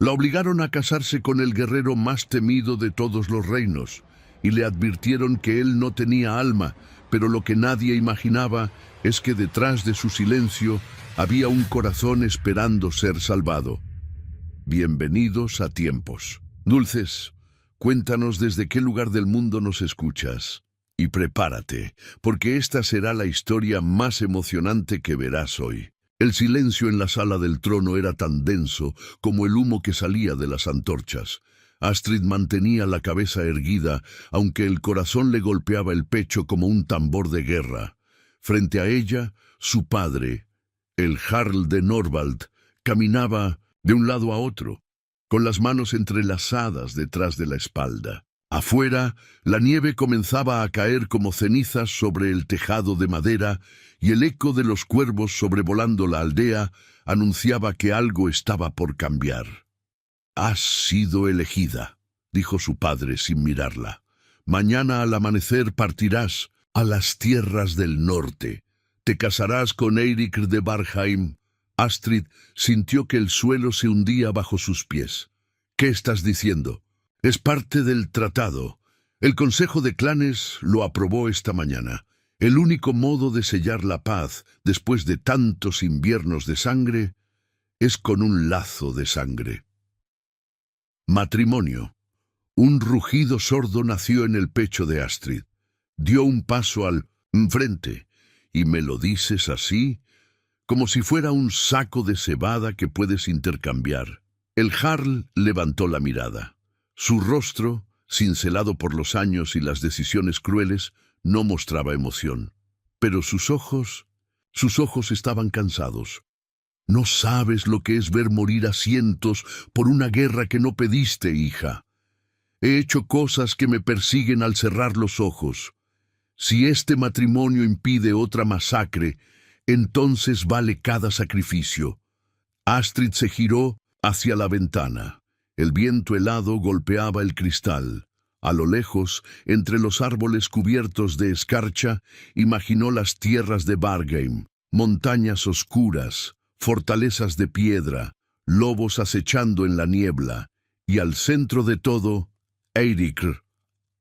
La obligaron a casarse con el guerrero más temido de todos los reinos, y le advirtieron que él no tenía alma, pero lo que nadie imaginaba es que detrás de su silencio había un corazón esperando ser salvado. Bienvenidos a Tiempos. Dulces, cuéntanos desde qué lugar del mundo nos escuchas. Y prepárate, porque esta será la historia más emocionante que verás hoy. El silencio en la sala del trono era tan denso como el humo que salía de las antorchas. Astrid mantenía la cabeza erguida, aunque el corazón le golpeaba el pecho como un tambor de guerra. Frente a ella, su padre, el Jarl de Norvald, caminaba de un lado a otro, con las manos entrelazadas detrás de la espalda. Afuera, la nieve comenzaba a caer como cenizas sobre el tejado de madera, y el eco de los cuervos sobrevolando la aldea anunciaba que algo estaba por cambiar. «Has sido elegida», dijo su padre sin mirarla. «Mañana al amanecer partirás a las tierras del norte. Te casarás con Eirik de Bargheim». Astrid sintió que el suelo se hundía bajo sus pies. «¿Qué estás diciendo?» «Es parte del tratado. El Consejo de Clanes lo aprobó esta mañana. El único modo de sellar la paz después de tantos inviernos de sangre es con un lazo de sangre». Matrimonio. Un rugido sordo nació en el pecho de Astrid. Dio un paso al frente. «¿Y me lo dices así?» «Como si fuera un saco de cebada que puedes intercambiar». El Jarl levantó la mirada. Su rostro, cincelado por los años y las decisiones crueles, no mostraba emoción. Pero sus ojos estaban cansados. «No sabes lo que es ver morir a cientos por una guerra que no pediste, hija. He hecho cosas que me persiguen al cerrar los ojos. Si este matrimonio impide otra masacre, entonces vale cada sacrificio». Astrid se giró hacia la ventana. El viento helado golpeaba el cristal. A lo lejos, entre los árboles cubiertos de escarcha, imaginó las tierras de Bargheim, montañas oscuras, fortalezas de piedra, lobos acechando en la niebla, y al centro de todo, Eirik.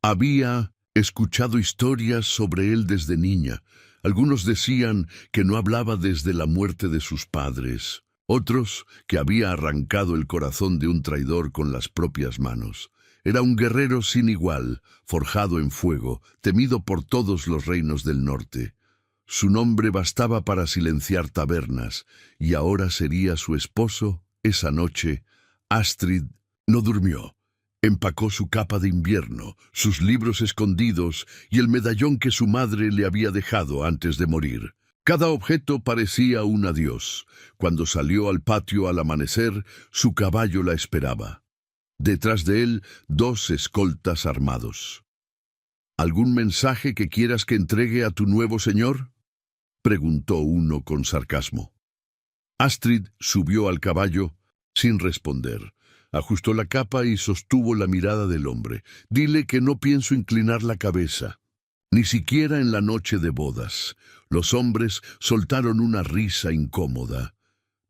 Había escuchado historias sobre él desde niña. Algunos decían que no hablaba desde la muerte de sus padres. Otros, que había arrancado el corazón de un traidor con las propias manos. Era un guerrero sin igual, forjado en fuego, temido por todos los reinos del norte. Su nombre bastaba para silenciar tabernas, y ahora sería su esposo. Esa noche, Astrid no durmió. Empacó su capa de invierno, sus libros escondidos y el medallón que su madre le había dejado antes de morir. Cada objeto parecía un adiós. Cuando salió al patio al amanecer, su caballo la esperaba. Detrás de él, 2 escoltas armados. «¿Algún mensaje que quieras que entregue a tu nuevo señor?», preguntó uno con sarcasmo. Astrid subió al caballo sin responder. Ajustó la capa y sostuvo la mirada del hombre. «Dile que no pienso inclinar la cabeza, ni siquiera en la noche de bodas». Los hombres soltaron una risa incómoda,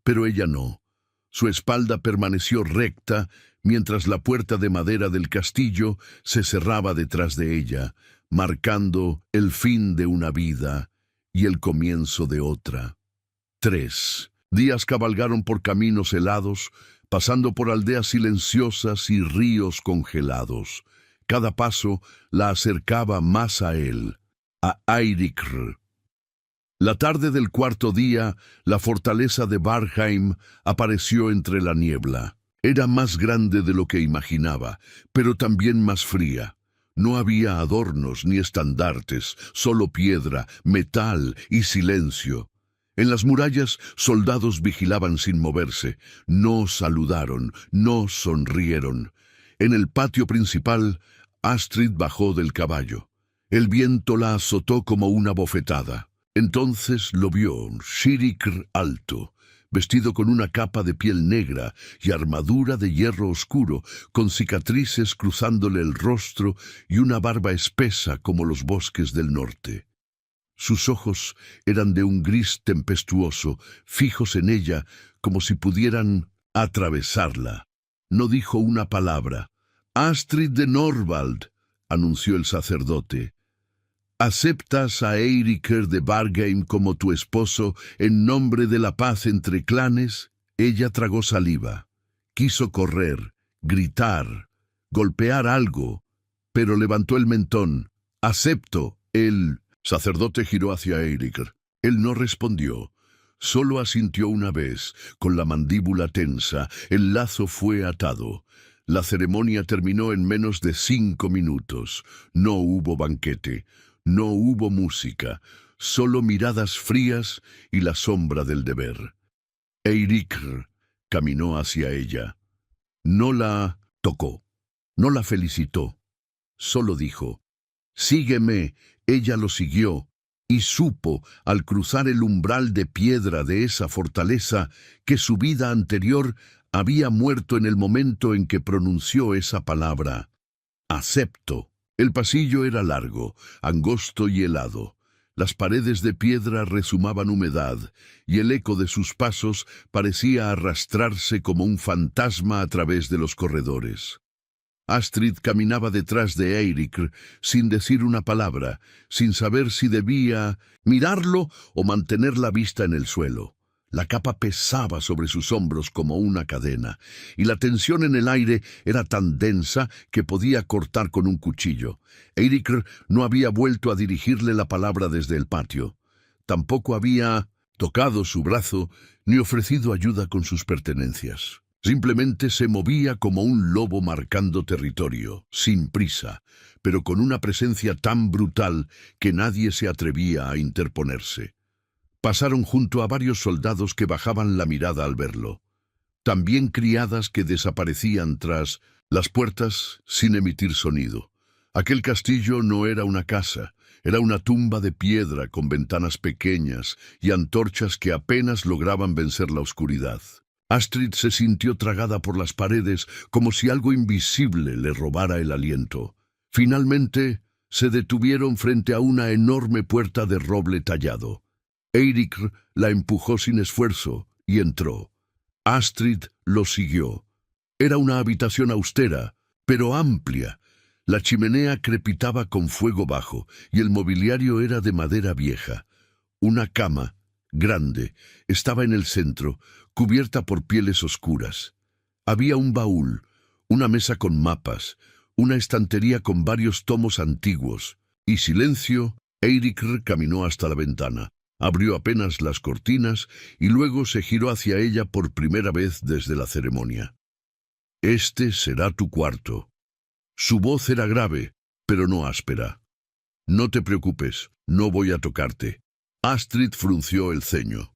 pero ella no. Su espalda permaneció recta mientras la puerta de madera del castillo se cerraba detrás de ella, marcando el fin de una vida y el comienzo de otra. 3 días cabalgaron por caminos helados, pasando por aldeas silenciosas y ríos congelados. Cada paso la acercaba más a él, a Eirik. La tarde del 4.º día, la fortaleza de Bargheim apareció entre la niebla. Era más grande de lo que imaginaba, pero también más fría. No había adornos ni estandartes, solo piedra, metal y silencio. En las murallas, soldados vigilaban sin moverse. No saludaron, no sonrieron. En el patio principal, Astrid bajó del caballo. El viento la azotó como una bofetada. Entonces lo vio, Shirikr alto, vestido con una capa de piel negra y armadura de hierro oscuro, con cicatrices cruzándole el rostro y una barba espesa como los bosques del norte. Sus ojos eran de un gris tempestuoso, fijos en ella como si pudieran atravesarla. no dijo una palabra. «Astrid de Norvald», anunció el sacerdote. «¿Aceptas a Eiríkur de Vargheim como tu esposo en nombre de la paz entre clanes?» Ella tragó saliva. Quiso correr, gritar, golpear algo, pero levantó el mentón. «Acepto». El sacerdote giró hacia Eiríkur. Él no respondió. Solo asintió una vez, con la mandíbula tensa. El lazo fue atado. La ceremonia terminó en menos de 5 minutos. No hubo banquete, no hubo música, solo miradas frías y la sombra del deber. Eiríkur caminó hacia ella. No la tocó, no la felicitó. Solo dijo, «Sígueme». Ella lo siguió. Y supo, al cruzar el umbral de piedra de esa fortaleza, que su vida anterior había muerto en el momento en que pronunció esa palabra. «Acepto». El pasillo era largo, angosto y helado. Las paredes de piedra rezumaban humedad, y el eco de sus pasos parecía arrastrarse como un fantasma a través de los corredores. Astrid caminaba detrás de Eiríkur sin decir una palabra, sin saber si debía mirarlo o mantener la vista en el suelo. La capa pesaba sobre sus hombros como una cadena, y la tensión en el aire era tan densa que podía cortar con un cuchillo. Eiríkur no había vuelto a dirigirle la palabra desde el patio. Tampoco había tocado su brazo ni ofrecido ayuda con sus pertenencias. Simplemente se movía como un lobo marcando territorio, sin prisa, pero con una presencia tan brutal que nadie se atrevía a interponerse. Pasaron junto a varios soldados que bajaban la mirada al verlo. También criadas que desaparecían tras las puertas sin emitir sonido. Aquel castillo no era una casa, era una tumba de piedra con ventanas pequeñas y antorchas que apenas lograban vencer la oscuridad. Astrid se sintió tragada por las paredes como si algo invisible le robara el aliento. Finalmente, se detuvieron frente a una enorme puerta de roble tallado. Eiríkur la empujó sin esfuerzo y entró. Astrid lo siguió. Era una habitación austera, pero amplia. La chimenea crepitaba con fuego bajo y el mobiliario era de madera vieja. Una cama, grande, estaba en el centro, cubierta por pieles oscuras. Había un baúl, una mesa con mapas, una estantería con varios tomos antiguos, y silencio. Eiríkur caminó hasta la ventana, abrió apenas las cortinas y luego se giró hacia ella por primera vez desde la ceremonia. «Este será tu cuarto». Su voz era grave, pero no áspera. «No te preocupes, no voy a tocarte». Astrid frunció el ceño.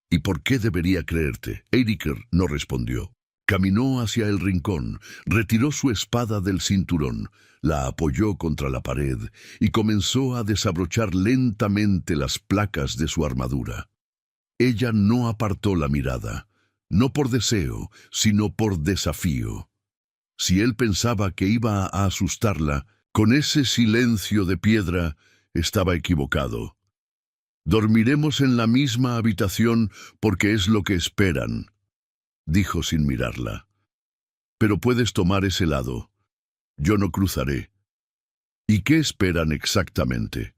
«¿Y por qué debería creerte?» Eiríkur no respondió. Caminó hacia el rincón, retiró su espada del cinturón, la apoyó contra la pared y comenzó a desabrochar lentamente las placas de su armadura. Ella no apartó la mirada, no por deseo, sino por desafío. Si él pensaba que iba a asustarla, con ese silencio de piedra, estaba equivocado. «Dormiremos en la misma habitación porque es lo que esperan», dijo sin mirarla. «Pero puedes tomar ese lado. Yo no cruzaré». «¿Y qué esperan exactamente?»,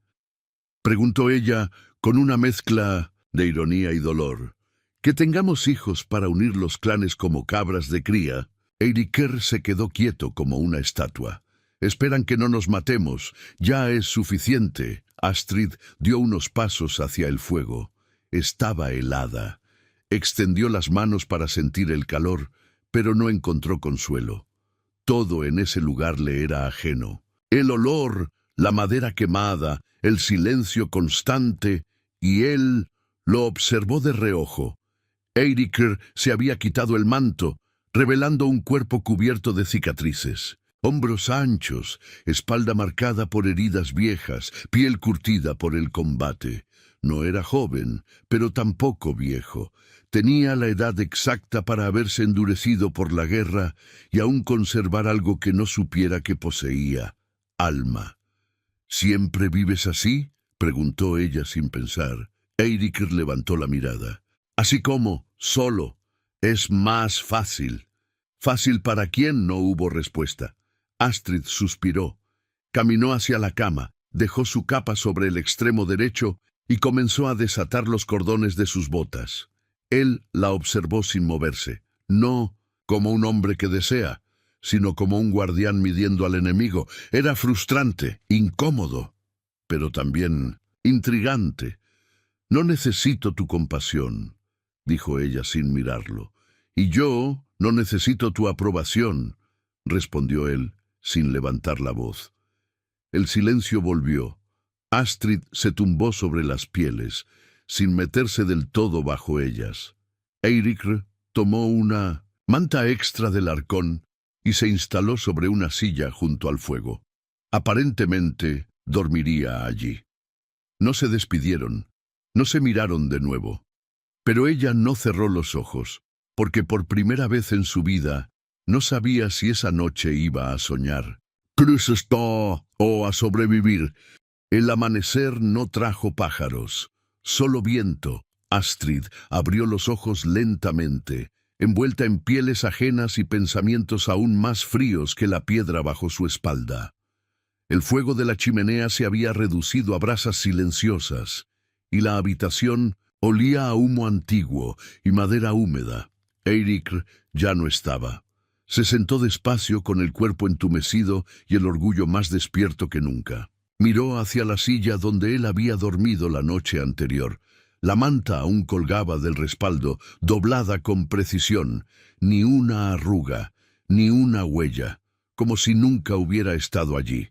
preguntó ella con una mezcla de ironía y dolor. «¿Que tengamos hijos para unir los clanes como cabras de cría?» Eiríkur se quedó quieto como una estatua. «Esperan que no nos matemos. Ya es suficiente». Astrid dio unos pasos hacia el fuego. Estaba helada. Extendió las manos para sentir el calor, pero no encontró consuelo. Todo en ese lugar le era ajeno. El olor, la madera quemada, el silencio constante, y él lo observó de reojo. Eiríkur se había quitado el manto, revelando un cuerpo cubierto de cicatrices. Hombros anchos, espalda marcada por heridas viejas, piel curtida por el combate. No era joven, pero tampoco viejo. Tenía la edad exacta para haberse endurecido por la guerra y aún conservar algo que no supiera que poseía: alma. «¿Siempre vives así?», preguntó ella sin pensar. Eiríkur levantó la mirada. «Así como, solo. Es más fácil». Fácil para quien no hubo respuesta. Astrid suspiró, caminó hacia la cama, dejó su capa sobre el extremo derecho y comenzó a desatar los cordones de sus botas. Él la observó sin moverse, no como un hombre que desea, sino como un guardián midiendo al enemigo. Era frustrante, incómodo, pero también intrigante. «No necesito tu compasión», dijo ella sin mirarlo. «Y yo no necesito tu aprobación», respondió él, sin levantar la voz. El silencio volvió. Astrid se tumbó sobre las pieles, sin meterse del todo bajo ellas. Eiríkr tomó una manta extra del arcón y se instaló sobre una silla junto al fuego. Aparentemente dormiría allí. No se despidieron, no se miraron de nuevo. Pero ella no cerró los ojos, porque por primera vez en su vida no sabía si esa noche iba a soñar. «Cristo, o a sobrevivir». El amanecer no trajo pájaros, solo viento. Astrid abrió los ojos lentamente, envuelta en pieles ajenas y pensamientos aún más fríos que la piedra bajo su espalda. El fuego de la chimenea se había reducido a brasas silenciosas, y la habitación olía a humo antiguo y madera húmeda. Eiríkr ya no estaba. Se sentó despacio con el cuerpo entumecido y el orgullo más despierto que nunca. Miró hacia la silla donde él había dormido la noche anterior. La manta aún colgaba del respaldo, doblada con precisión, ni una arruga, ni una huella, como si nunca hubiera estado allí.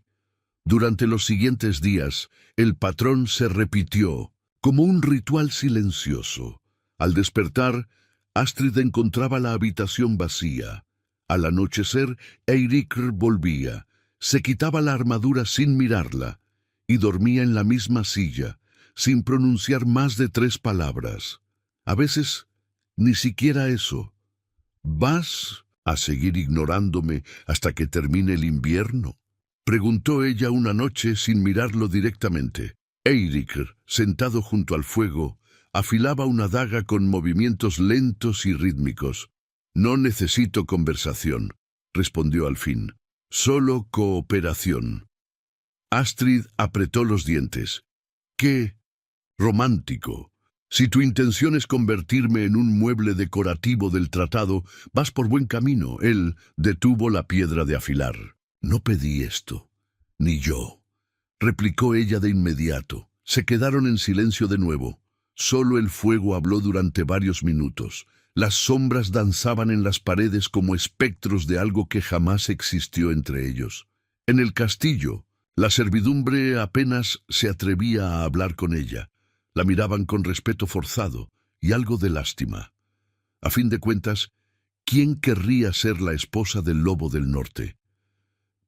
Durante los siguientes días, el patrón se repitió, como un ritual silencioso. Al despertar, Astrid encontraba la habitación vacía. Al anochecer, Eiríkr volvía, se quitaba la armadura sin mirarla, y dormía en la misma silla, sin pronunciar más de 3 palabras. A veces, ni siquiera eso. «¿Vas a seguir ignorándome hasta que termine el invierno?», preguntó ella una noche sin mirarlo directamente. Eiríkr, sentado junto al fuego, afilaba una daga con movimientos lentos y rítmicos. «No necesito conversación», respondió al fin. «Solo cooperación». Astrid apretó los dientes. «¡Qué romántico! Si tu intención es convertirme en un mueble decorativo del tratado, vas por buen camino». Él detuvo la piedra de afilar. «No pedí esto, ni yo», replicó ella de inmediato. Se quedaron en silencio de nuevo. Solo el fuego habló durante varios minutos. Las sombras danzaban en las paredes como espectros de algo que jamás existió entre ellos. En el castillo, la servidumbre apenas se atrevía a hablar con ella. La miraban con respeto forzado y algo de lástima. A fin de cuentas, ¿quién querría ser la esposa del lobo del norte?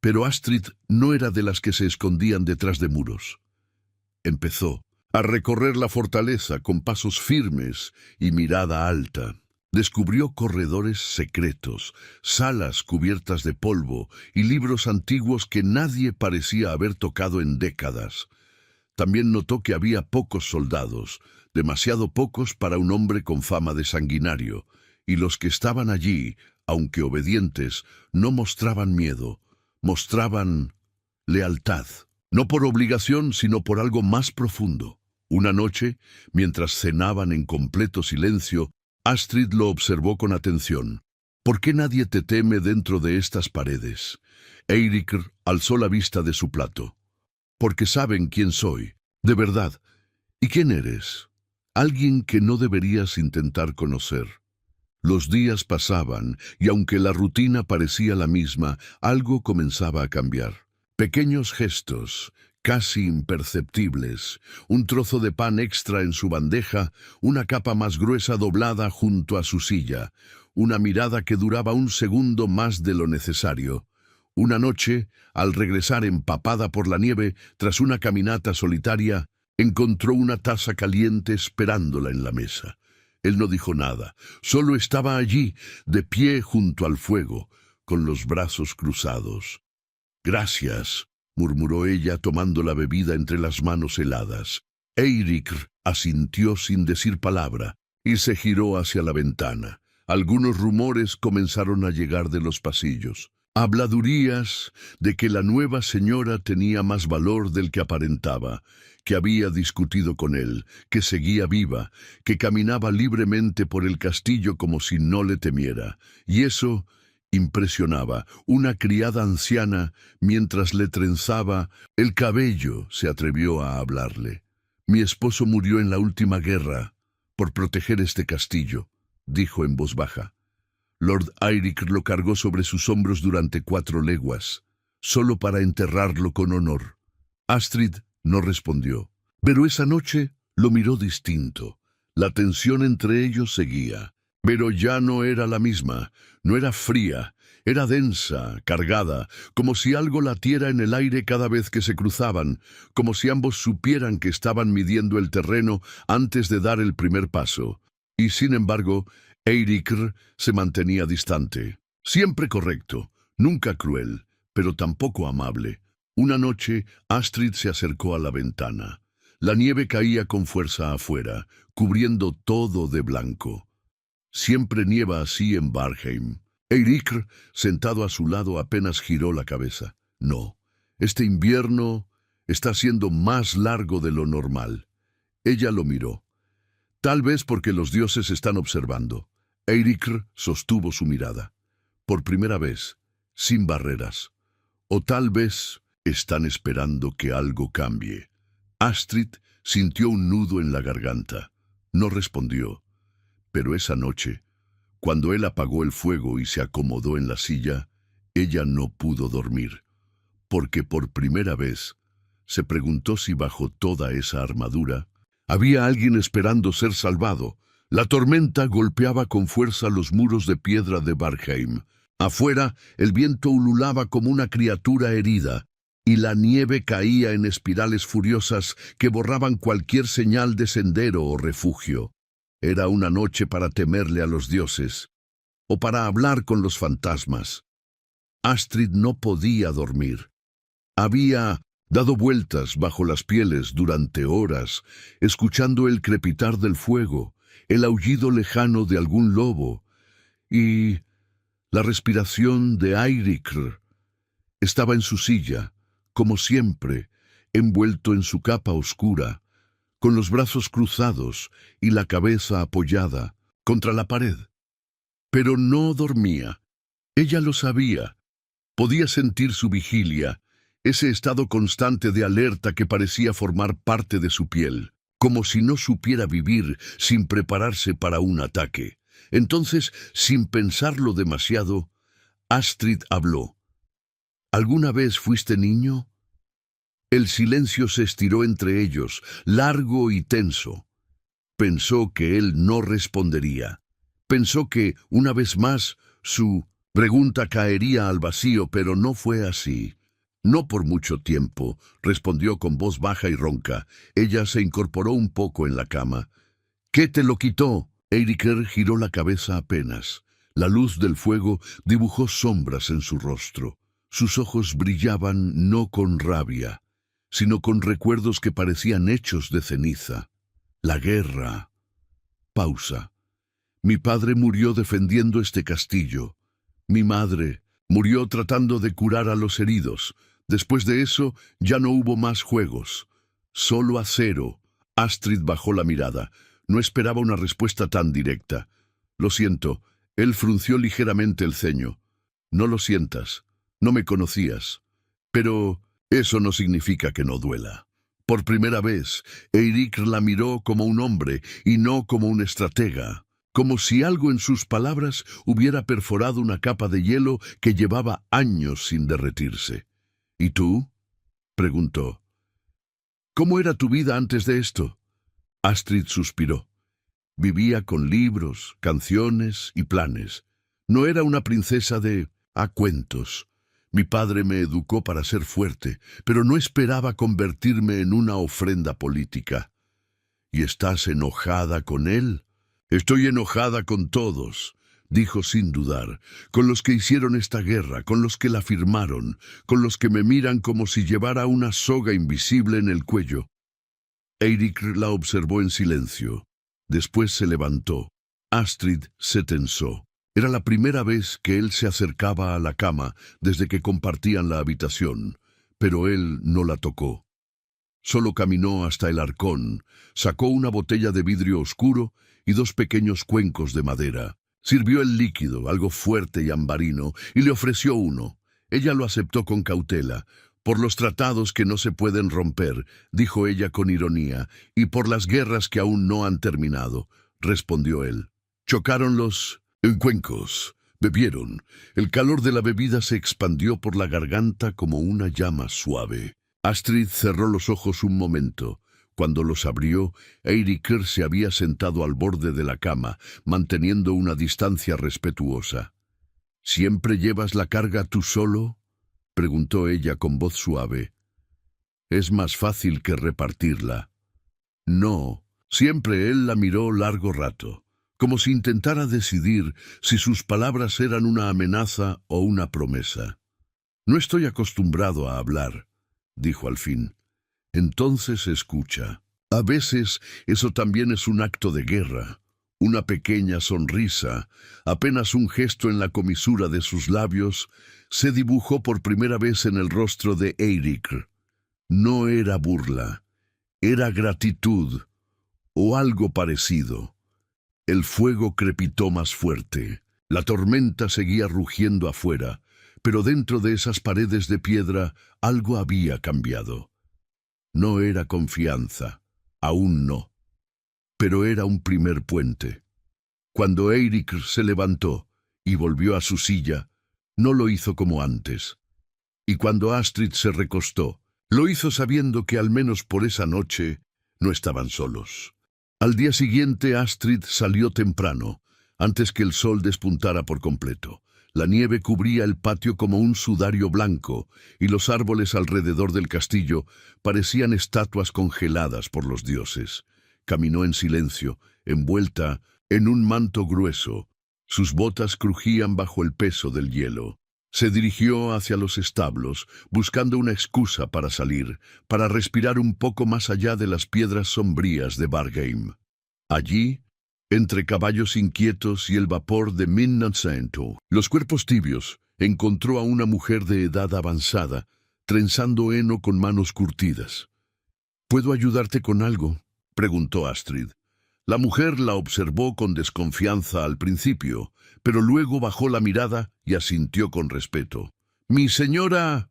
Pero Astrid no era de las que se escondían detrás de muros. Empezó a recorrer la fortaleza con pasos firmes y mirada alta. Descubrió corredores secretos, salas cubiertas de polvo y libros antiguos que nadie parecía haber tocado en décadas. También notó que había pocos soldados, demasiado pocos para un hombre con fama de sanguinario, y los que estaban allí, aunque obedientes, no mostraban miedo, mostraban lealtad, no por obligación, sino por algo más profundo. Una noche, mientras cenaban en completo silencio, Astrid lo observó con atención. «¿Por qué nadie te teme dentro de estas paredes?». Eiríkr alzó la vista de su plato. «Porque saben quién soy, de verdad. ¿Y quién eres?». «Alguien que no deberías intentar conocer». Los días pasaban, y aunque la rutina parecía la misma, algo comenzaba a cambiar. Pequeños gestos, casi imperceptibles, un trozo de pan extra en su bandeja, una capa más gruesa doblada junto a su silla, una mirada que duraba un segundo más de lo necesario. Una noche, al regresar empapada por la nieve, tras una caminata solitaria, encontró una taza caliente esperándola en la mesa. Él no dijo nada, solo estaba allí, de pie junto al fuego, con los brazos cruzados. «Gracias», murmuró ella tomando la bebida entre las manos heladas. Eiríkr asintió sin decir palabra y se giró hacia la ventana. Algunos rumores comenzaron a llegar de los pasillos. Habladurías de que la nueva señora tenía más valor del que aparentaba, que había discutido con él, que seguía viva, que caminaba libremente por el castillo como si no le temiera. Y eso impresionaba. Una criada anciana, mientras le trenzaba el cabello, se atrevió a hablarle. «Mi esposo murió en la última guerra por proteger este castillo», dijo en voz baja. Lord Eyric lo cargó sobre sus hombros durante 4 leguas, solo para enterrarlo con honor. Astrid no respondió, pero esa noche lo miró distinto. La tensión entre ellos seguía, pero ya no era la misma, no era fría, era densa, cargada, como si algo latiera en el aire cada vez que se cruzaban, como si ambos supieran que estaban midiendo el terreno antes de dar el primer paso. Y sin embargo, Eiríkr se mantenía distante, siempre correcto, nunca cruel, pero tampoco amable. Una noche, Astrid se acercó a la ventana. La nieve caía con fuerza afuera, cubriendo todo de blanco. Siempre nieva así en Barheim. Eiríkr, sentado a su lado, apenas giró la cabeza. No, este invierno está siendo más largo de lo normal. Ella lo miró. Tal vez porque los dioses están observando. Eiríkr sostuvo su mirada. Por primera vez, sin barreras. O tal vez están esperando que algo cambie. Astrid sintió un nudo en la garganta. No respondió. Pero esa noche, cuando él apagó el fuego y se acomodó en la silla, ella no pudo dormir. Porque por primera vez se preguntó si bajo toda esa armadura había alguien esperando ser salvado. La tormenta golpeaba con fuerza los muros de piedra de Barheim. Afuera, el viento ululaba como una criatura herida, y la nieve caía en espirales furiosas que borraban cualquier señal de sendero o refugio. Era una noche para temerle a los dioses, o para hablar con los fantasmas. Astrid no podía dormir. Había dado vueltas bajo las pieles durante horas, escuchando el crepitar del fuego, el aullido lejano de algún lobo, y la respiración de Eiríkr. Estaba en su silla, como siempre, envuelto en su capa oscura, con los brazos cruzados y la cabeza apoyada contra la pared. Pero no dormía. Ella lo sabía. Podía sentir su vigilia, ese estado constante de alerta que parecía formar parte de su piel, como si no supiera vivir sin prepararse para un ataque. Entonces, sin pensarlo demasiado, Astrid habló. ¿Alguna vez fuiste niño? El silencio se estiró entre ellos, largo y tenso. Pensó que él no respondería. Pensó que, una vez más, su pregunta caería al vacío, pero no fue así. No por mucho tiempo, respondió con voz baja y ronca. Ella se incorporó un poco en la cama. ¿Qué te lo quitó? Eiríkr giró la cabeza apenas. La luz del fuego dibujó sombras en su rostro. Sus ojos brillaban no con rabia, sino con recuerdos que parecían hechos de ceniza. La guerra. Pausa. Mi padre murió defendiendo este castillo. Mi madre murió tratando de curar a los heridos. Después de eso, ya no hubo más juegos. Solo acero. Astrid bajó la mirada. No esperaba una respuesta tan directa. Lo siento. Él frunció ligeramente el ceño. No lo sientas. No me conocías. Pero eso no significa que no duela. Por primera vez, Eiríkr la miró como un hombre y no como un estratega, como si algo en sus palabras hubiera perforado una capa de hielo que llevaba años sin derretirse. ¿Y tú? Preguntó. ¿Cómo era tu vida antes de esto? Astrid suspiró. Vivía con libros, canciones y planes. No era una princesa de cuentos. Mi padre me educó para ser fuerte, pero no esperaba convertirme en una ofrenda política. ¿Y estás enojada con él? Estoy enojada con todos, dijo sin dudar, con los que hicieron esta guerra, con los que la firmaron, con los que me miran como si llevara una soga invisible en el cuello. Eiríkr la observó en silencio. Después se levantó. Astrid se tensó. Era la primera vez que él se acercaba a la cama desde que compartían la habitación, pero él no la tocó. Solo caminó hasta el arcón, sacó una botella de vidrio oscuro y 2 pequeños cuencos de madera. Sirvió el líquido, algo fuerte y ambarino, y le ofreció uno. Ella lo aceptó con cautela. «Por los tratados que no se pueden romper», dijo ella con ironía, «y por las guerras que aún no han terminado», respondió él. Chocaron los cuencos, bebieron. El calor de la bebida se expandió por la garganta como una llama suave. Astrid cerró los ojos un momento. Cuando los abrió, Eiríkur se había sentado al borde de la cama, manteniendo una distancia respetuosa. «¿Siempre llevas la carga tú solo?», preguntó ella con voz suave. «Es más fácil que repartirla». «No». Siempre él la miró largo rato, como si intentara decidir si sus palabras eran una amenaza o una promesa. «No estoy acostumbrado a hablar», dijo al fin. «Entonces escucha. A veces eso también es un acto de guerra. Una pequeña sonrisa, apenas un gesto en la comisura de sus labios, se dibujó por primera vez en el rostro de Eiríkur. No era burla, era gratitud, o algo parecido. El fuego crepitó más fuerte. La tormenta seguía rugiendo afuera, pero dentro de esas paredes de piedra algo había cambiado. No era confianza, aún no, pero era un primer puente. Cuando Eiríkur se levantó y volvió a su silla, no lo hizo como antes. Y cuando Astrid se recostó, lo hizo sabiendo que al menos por esa noche no estaban solos. Al día siguiente Astrid salió temprano, antes que el sol despuntara por completo. La nieve cubría el patio como un sudario blanco, y los árboles alrededor del castillo parecían estatuas congeladas por los dioses. Caminó en silencio, envuelta en un manto grueso. Sus botas crujían bajo el peso del hielo. Se dirigió hacia los establos, buscando una excusa para salir, para respirar un poco más allá de las piedras sombrías de Vargheim. Allí, entre caballos inquietos y el vapor de Minnansento, los cuerpos tibios, encontró a una mujer de edad avanzada, trenzando heno con manos curtidas. «¿Puedo ayudarte con algo?», preguntó Astrid. La mujer la observó con desconfianza al principio, pero luego bajó la mirada y asintió con respeto. «Mi señora,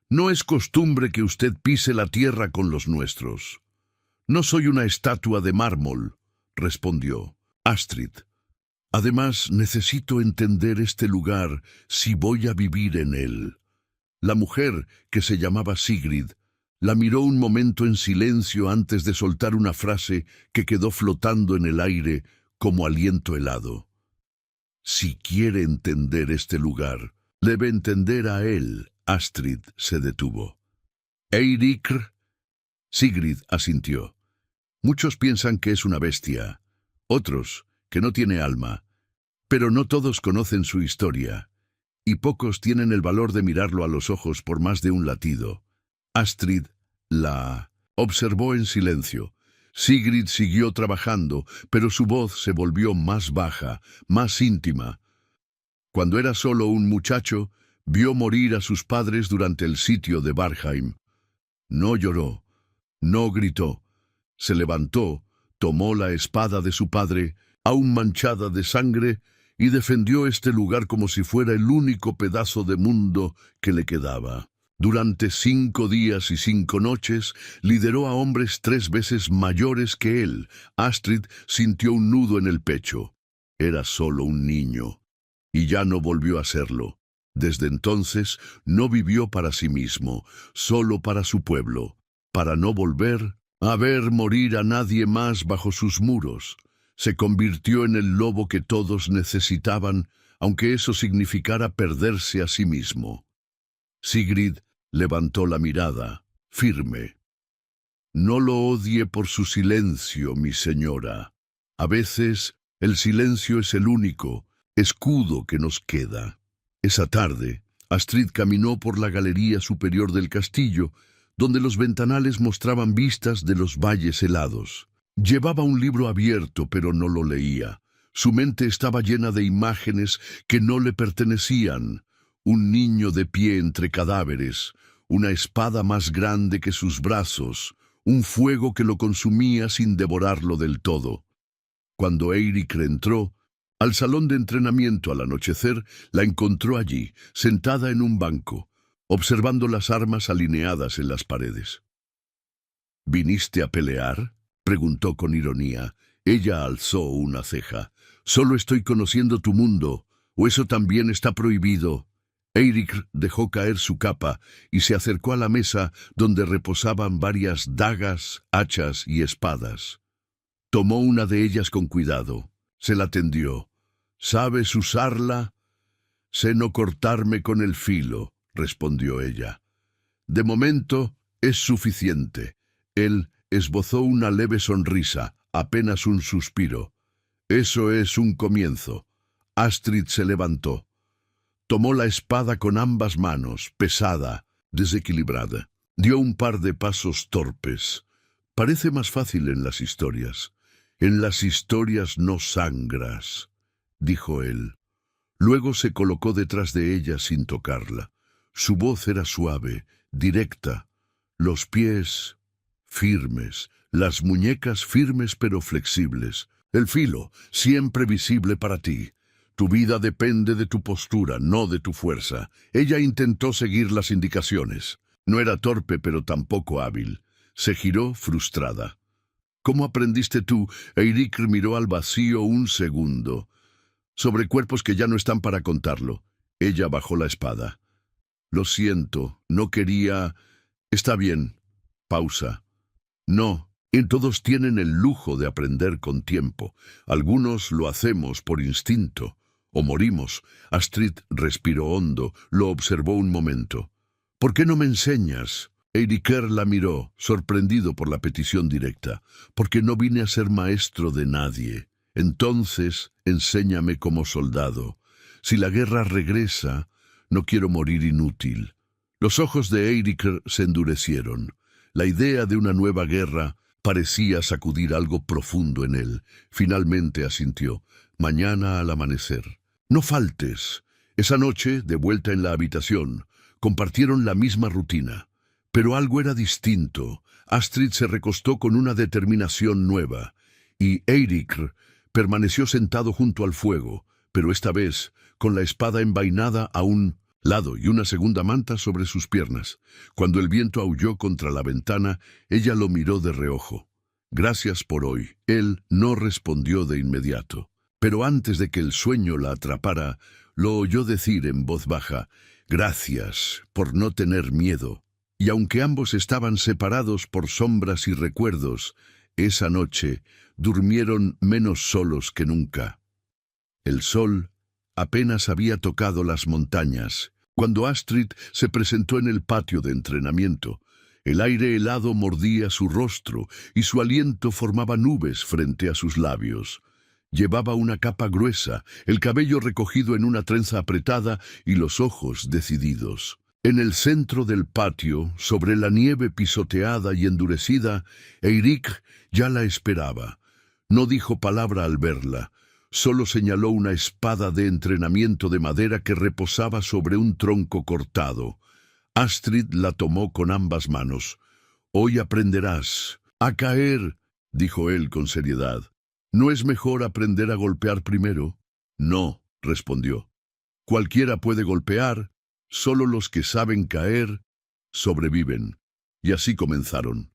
no es costumbre que usted pise la tierra con los nuestros». «No soy una estatua de mármol», respondió Astrid. «Además, necesito entender este lugar si voy a vivir en él». La mujer, que se llamaba Sigrid, la miró un momento en silencio antes de soltar una frase que quedó flotando en el aire como aliento helado. «Si quiere entender este lugar, debe entender a él». Astrid se detuvo. «Eiríkur». Sigrid asintió. «Muchos piensan que es una bestia, otros que no tiene alma, pero no todos conocen su historia, y pocos tienen el valor de mirarlo a los ojos por más de un latido». Astrid la observó en silencio. Sigrid siguió trabajando, pero su voz se volvió más baja, más íntima. Cuando era solo un muchacho, vio morir a sus padres durante el sitio de Vargheim. No lloró, no gritó. Se levantó, tomó la espada de su padre, aún manchada de sangre, y defendió este lugar como si fuera el único pedazo de mundo que le quedaba. Durante 5 días y 5 noches, lideró a hombres 3 veces mayores que él. Astrid sintió un nudo en el pecho. Era solo un niño, y ya no volvió a serlo. Desde entonces, no vivió para sí mismo, solo para su pueblo, para no volver a ver morir a nadie más bajo sus muros. Se convirtió en el lobo que todos necesitaban, aunque eso significara perderse a sí mismo. Sigrid levantó la mirada, firme. «No lo odie por su silencio, mi señora. A veces, el silencio es el único escudo que nos queda». Esa tarde, Astrid caminó por la galería superior del castillo, donde los ventanales mostraban vistas de los valles helados. Llevaba un libro abierto, pero no lo leía. Su mente estaba llena de imágenes que no le pertenecían. Un niño de pie entre cadáveres, una espada más grande que sus brazos, un fuego que lo consumía sin devorarlo del todo. Cuando Eiríkr entró al salón de entrenamiento al anochecer, la encontró allí, sentada en un banco, observando las armas alineadas en las paredes. ¿Viniste a pelear?, preguntó con ironía. Ella alzó una ceja. Solo estoy conociendo tu mundo, o eso también está prohibido. Eiríkr dejó caer su capa y se acercó a la mesa donde reposaban varias dagas, hachas y espadas. Tomó una de ellas con cuidado. Se la tendió. ¿Sabes usarla? Sé no cortarme con el filo, respondió ella. De momento es suficiente. Él esbozó una leve sonrisa, apenas un suspiro. Eso es un comienzo. Astrid se levantó. Tomó la espada con ambas manos, pesada, desequilibrada. Dio un par de pasos torpes. Parece más fácil en las historias. En las historias no sangras, dijo él. Luego se colocó detrás de ella sin tocarla. Su voz era suave, directa. Los pies firmes, las muñecas firmes pero flexibles. El filo, siempre visible para ti. Tu vida depende de tu postura, no de tu fuerza. Ella intentó seguir las indicaciones. No era torpe, pero tampoco hábil. Se giró frustrada. ¿Cómo aprendiste tú? Eiríkr miró al vacío un segundo. Sobre cuerpos que ya no están para contarlo. Ella bajó la espada. Lo siento, no quería... Está bien. Pausa. No, todos tienen el lujo de aprender con tiempo. Algunos lo hacemos por instinto. O morimos. Astrid respiró hondo, lo observó un momento. ¿Por qué no me enseñas? Eiríkr la miró, sorprendido por la petición directa. Porque no vine a ser maestro de nadie. Entonces, enséñame como soldado. Si la guerra regresa, no quiero morir inútil. Los ojos de Eiríkr se endurecieron. La idea de una nueva guerra parecía sacudir algo profundo en él. Finalmente asintió. Mañana al amanecer. No faltes. Esa noche, de vuelta en la habitación, compartieron la misma rutina. Pero algo era distinto. Astrid se recostó con una determinación nueva. Y Eiríkr permaneció sentado junto al fuego, pero esta vez con la espada envainada a un lado y una segunda manta sobre sus piernas. Cuando el viento aulló contra la ventana, ella lo miró de reojo. Gracias por hoy. Él no respondió de inmediato. Pero antes de que el sueño la atrapara, lo oyó decir en voz baja, «Gracias por no tener miedo». Y aunque ambos estaban separados por sombras y recuerdos, esa noche durmieron menos solos que nunca. El sol apenas había tocado las montañas, cuando Astrid se presentó en el patio de entrenamiento. El aire helado mordía su rostro y su aliento formaba nubes frente a sus labios. Llevaba una capa gruesa, el cabello recogido en una trenza apretada y los ojos decididos. En el centro del patio, sobre la nieve pisoteada y endurecida, Eiríkr ya la esperaba. No dijo palabra al verla. Solo señaló una espada de entrenamiento de madera que reposaba sobre un tronco cortado. Astrid la tomó con ambas manos. «Hoy aprenderás a caer», dijo él con seriedad. «¿No es mejor aprender a golpear primero?» «No», respondió. «Cualquiera puede golpear, solo los que saben caer sobreviven». Y así comenzaron.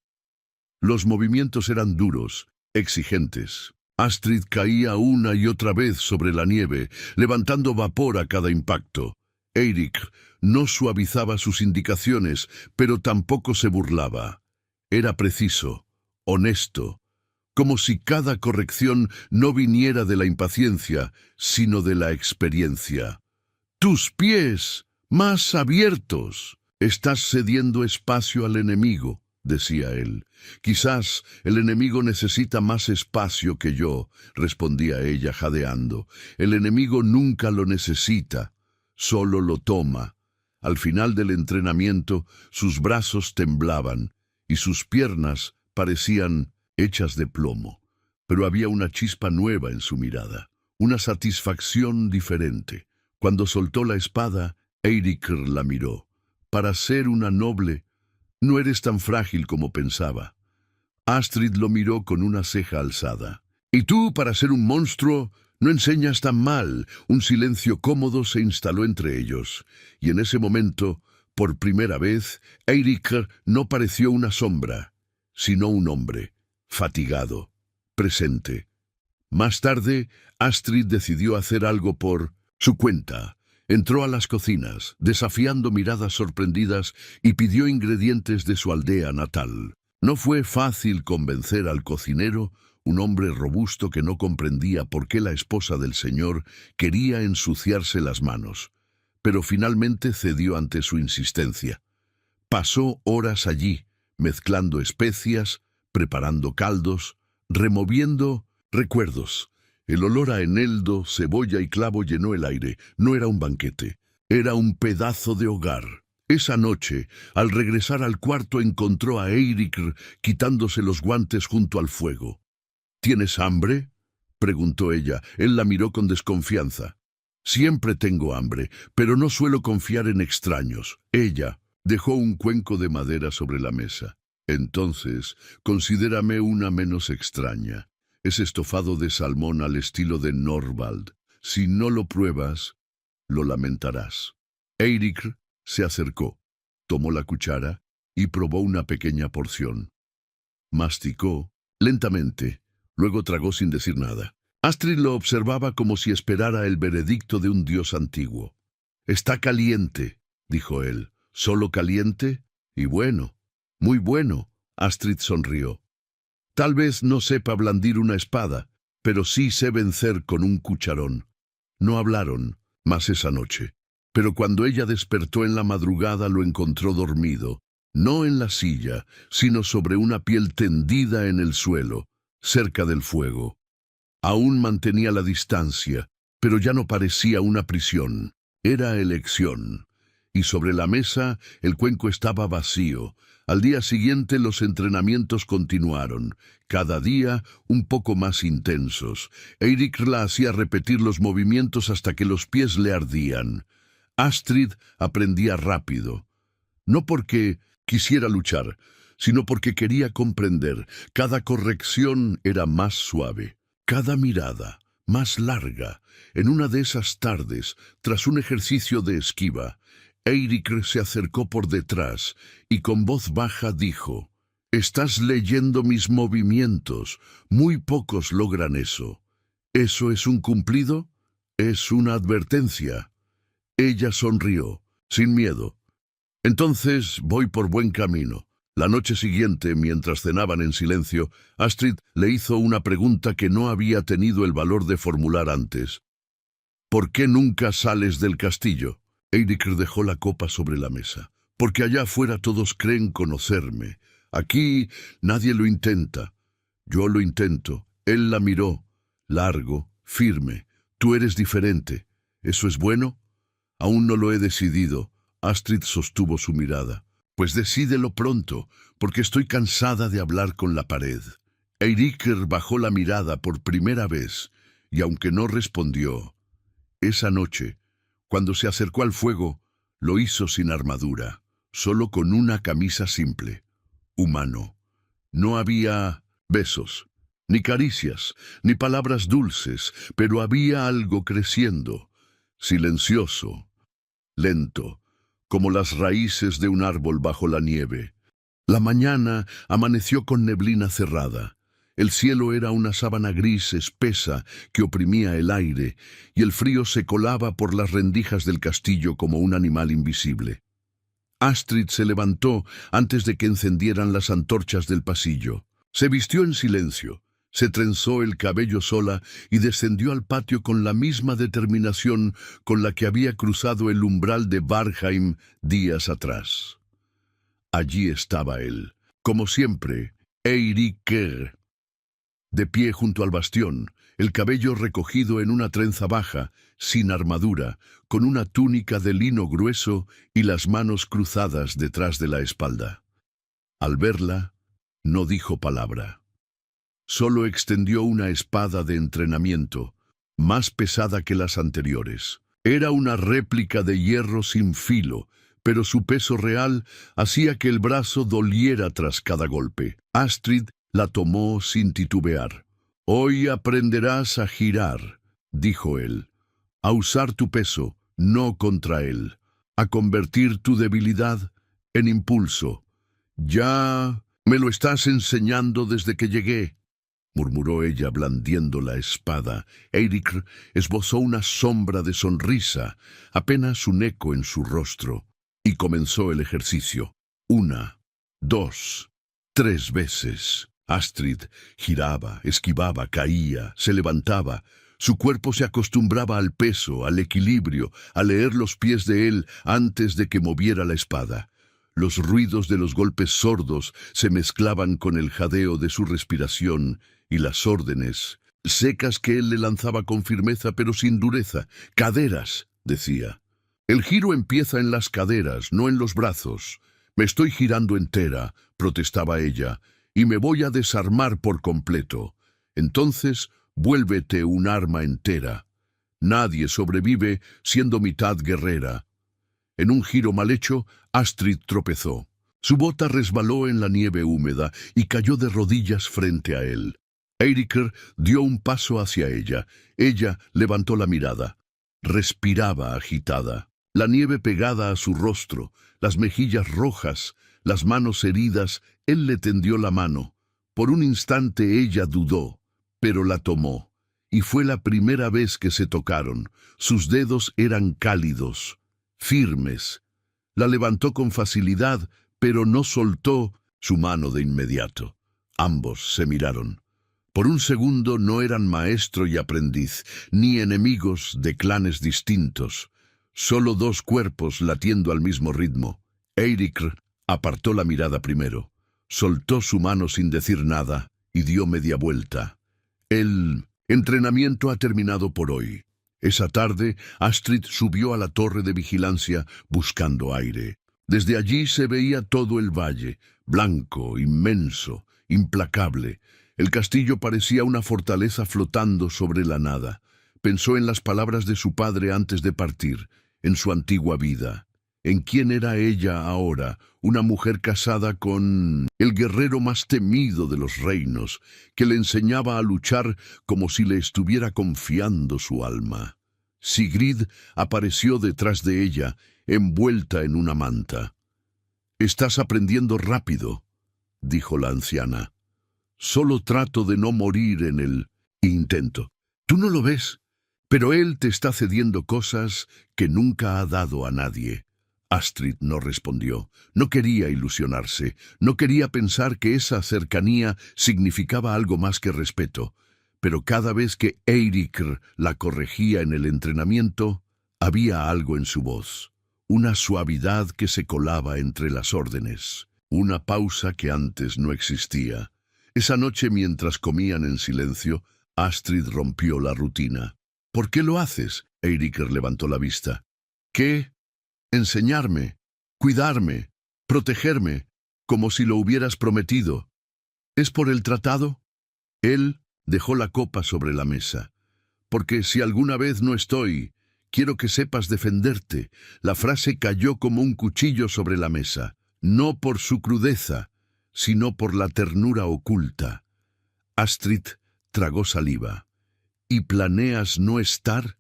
Los movimientos eran duros, exigentes. Astrid caía una y otra vez sobre la nieve, levantando vapor a cada impacto. Eiríkr no suavizaba sus indicaciones, pero tampoco se burlaba. Era preciso, honesto, como si cada corrección no viniera de la impaciencia, sino de la experiencia. «Tus pies, más abiertos. Estás cediendo espacio al enemigo», decía él. «Quizás el enemigo necesita más espacio que yo», respondía ella jadeando. «El enemigo nunca lo necesita, solo lo toma». Al final del entrenamiento, sus brazos temblaban y sus piernas parecían hechas de plomo, pero había una chispa nueva en su mirada, una satisfacción diferente. Cuando soltó la espada, Eiríkr la miró. Para ser una noble, no eres tan frágil como pensaba. Astrid lo miró con una ceja alzada. Y tú, para ser un monstruo, no enseñas tan mal. Un silencio cómodo se instaló entre ellos. Y en ese momento, por primera vez, Eiríkr no pareció una sombra, sino un hombre, fatigado, presente. Más tarde, Astrid decidió hacer algo por su cuenta. Entró a las cocinas, desafiando miradas sorprendidas, y pidió ingredientes de su aldea natal. No fue fácil convencer al cocinero, un hombre robusto que no comprendía por qué la esposa del señor quería ensuciarse las manos, pero finalmente cedió ante su insistencia. Pasó horas allí, mezclando especias, preparando caldos, removiendo recuerdos. El olor a eneldo, cebolla y clavo llenó el aire. No era un banquete, era un pedazo de hogar. Esa noche, al regresar al cuarto, encontró a Eiríkr quitándose los guantes junto al fuego. ¿Tienes hambre?, preguntó ella. Él la miró con desconfianza. Siempre tengo hambre, pero no suelo confiar en extraños. Ella dejó un cuenco de madera sobre la mesa. Entonces, considérame una menos extraña. Es estofado de salmón al estilo de Norvald. Si no lo pruebas, lo lamentarás. Eiríkr se acercó, tomó la cuchara y probó una pequeña porción. Masticó lentamente, luego tragó sin decir nada. Astrid lo observaba como si esperara el veredicto de un dios antiguo. «Está caliente», dijo él. «¿Solo caliente? Y bueno, muy bueno». Astrid sonrió. «Tal vez no sepa blandir una espada, pero sí sé vencer con un cucharón». No hablaron más esa noche, pero cuando ella despertó en la madrugada lo encontró dormido, no en la silla, sino sobre una piel tendida en el suelo, cerca del fuego. Aún mantenía la distancia, pero ya no parecía una prisión, era elección. Y sobre la mesa el cuenco estaba vacío. Al día siguiente los entrenamientos continuaron, cada día un poco más intensos. Eiríkr la hacía repetir los movimientos hasta que los pies le ardían. Astrid aprendía rápido, no porque quisiera luchar, sino porque quería comprender. Cada corrección era más suave, cada mirada más larga. En una de esas tardes, tras un ejercicio de esquiva, Eiríkr se acercó por detrás y con voz baja dijo: «Estás leyendo mis movimientos. Muy pocos logran eso. ¿Eso es un cumplido? ¿Es una advertencia?» Ella sonrió, sin miedo. «Entonces voy por buen camino». La noche siguiente, mientras cenaban en silencio, Astrid le hizo una pregunta que no había tenido el valor de formular antes. «¿Por qué nunca sales del castillo?» Eiríkr dejó la copa sobre la mesa. «Porque allá afuera todos creen conocerme. Aquí nadie lo intenta. Yo lo intento». Él la miró, largo, firme. «Tú eres diferente. ¿Eso es bueno?» «Aún no lo he decidido». Astrid sostuvo su mirada. «Pues decídelo pronto, porque estoy cansada de hablar con la pared». Eiríkr bajó la mirada por primera vez, y aunque no respondió, esa noche, cuando se acercó al fuego, lo hizo sin armadura, solo con una camisa simple, humano. No había besos, ni caricias, ni palabras dulces, pero había algo creciendo, silencioso, lento, como las raíces de un árbol bajo la nieve. La mañana amaneció con neblina cerrada. El cielo era una sábana gris espesa que oprimía el aire, y el frío se colaba por las rendijas del castillo como un animal invisible. Astrid se levantó antes de que encendieran las antorchas del pasillo. Se vistió en silencio, se trenzó el cabello sola y descendió al patio con la misma determinación con la que había cruzado el umbral de Varheim días atrás. Allí estaba él, como siempre, Eiríkr, de pie junto al bastión, el cabello recogido en una trenza baja, sin armadura, con una túnica de lino grueso y las manos cruzadas detrás de la espalda. Al verla, no dijo palabra. Solo extendió una espada de entrenamiento, más pesada que las anteriores. Era una réplica de hierro sin filo, pero su peso real hacía que el brazo doliera tras cada golpe. Astrid la tomó sin titubear. «Hoy aprenderás a girar», dijo él, «a usar tu peso, no contra él, a convertir tu debilidad en impulso. Ya me lo estás enseñando desde que llegué», murmuró ella blandiendo la espada. Eiríkr esbozó una sombra de sonrisa, apenas un eco en su rostro, y comenzó el ejercicio. 1, 2, 3 veces. Astrid giraba, esquivaba, caía, se levantaba. Su cuerpo se acostumbraba al peso, al equilibrio, a leer los pies de él antes de que moviera la espada. Los ruidos de los golpes sordos se mezclaban con el jadeo de su respiración y las órdenes, secas que él le lanzaba con firmeza pero sin dureza. «Caderas», decía. «El giro empieza en las caderas, no en los brazos. Me estoy girando entera», protestaba ella, «y me voy a desarmar por completo. Entonces, vuélvete un arma entera. Nadie sobrevive siendo mitad guerrera». En un giro mal hecho, Astrid tropezó. Su bota resbaló en la nieve húmeda y cayó de rodillas frente a él. Eiríkr dio un paso hacia ella. Ella levantó la mirada. Respiraba agitada. La nieve pegada a su rostro, las mejillas rojas, las manos heridas. Él le tendió la mano. Por un instante ella dudó, pero la tomó. Y fue la primera vez que se tocaron. Sus dedos eran cálidos, firmes. La levantó con facilidad, pero no soltó su mano de inmediato. Ambos se miraron. Por un segundo no eran maestro y aprendiz, ni enemigos de clanes distintos. Solo dos cuerpos latiendo al mismo ritmo. Eiríkr apartó la mirada primero. Soltó su mano sin decir nada y dio media vuelta. El entrenamiento ha terminado por hoy. Esa tarde, Astrid subió a la torre de vigilancia buscando aire. Desde allí se veía todo el valle, blanco, inmenso, implacable. El castillo parecía una fortaleza flotando sobre la nada. Pensó en las palabras de su padre antes de partir, en su antigua vida. ¿En quién era ella ahora? Una mujer casada con el guerrero más temido de los reinos, que le enseñaba a luchar como si le estuviera confiando su alma. Sigrid apareció detrás de ella, envuelta en una manta. «Estás aprendiendo rápido», dijo la anciana. «Solo trato de no morir en el intento. Tú no lo ves, pero él te está cediendo cosas que nunca ha dado a nadie». Astrid no respondió. No quería ilusionarse, no quería pensar que esa cercanía significaba algo más que respeto. Pero cada vez que Eiríkr la corregía en el entrenamiento, había algo en su voz, una suavidad que se colaba entre las órdenes, una pausa que antes no existía. Esa noche, mientras comían en silencio, Astrid rompió la rutina. «¿Por qué lo haces?» Eiríkr levantó la vista. «¿Qué? Enseñarme, cuidarme, protegerme, como si lo hubieras prometido. ¿Es por el tratado?» Él dejó la copa sobre la mesa. «Porque si alguna vez no estoy, quiero que sepas defenderte». La frase cayó como un cuchillo sobre la mesa, no por su crudeza, sino por la ternura oculta. Astrid tragó saliva. «¿Y planeas no estar?»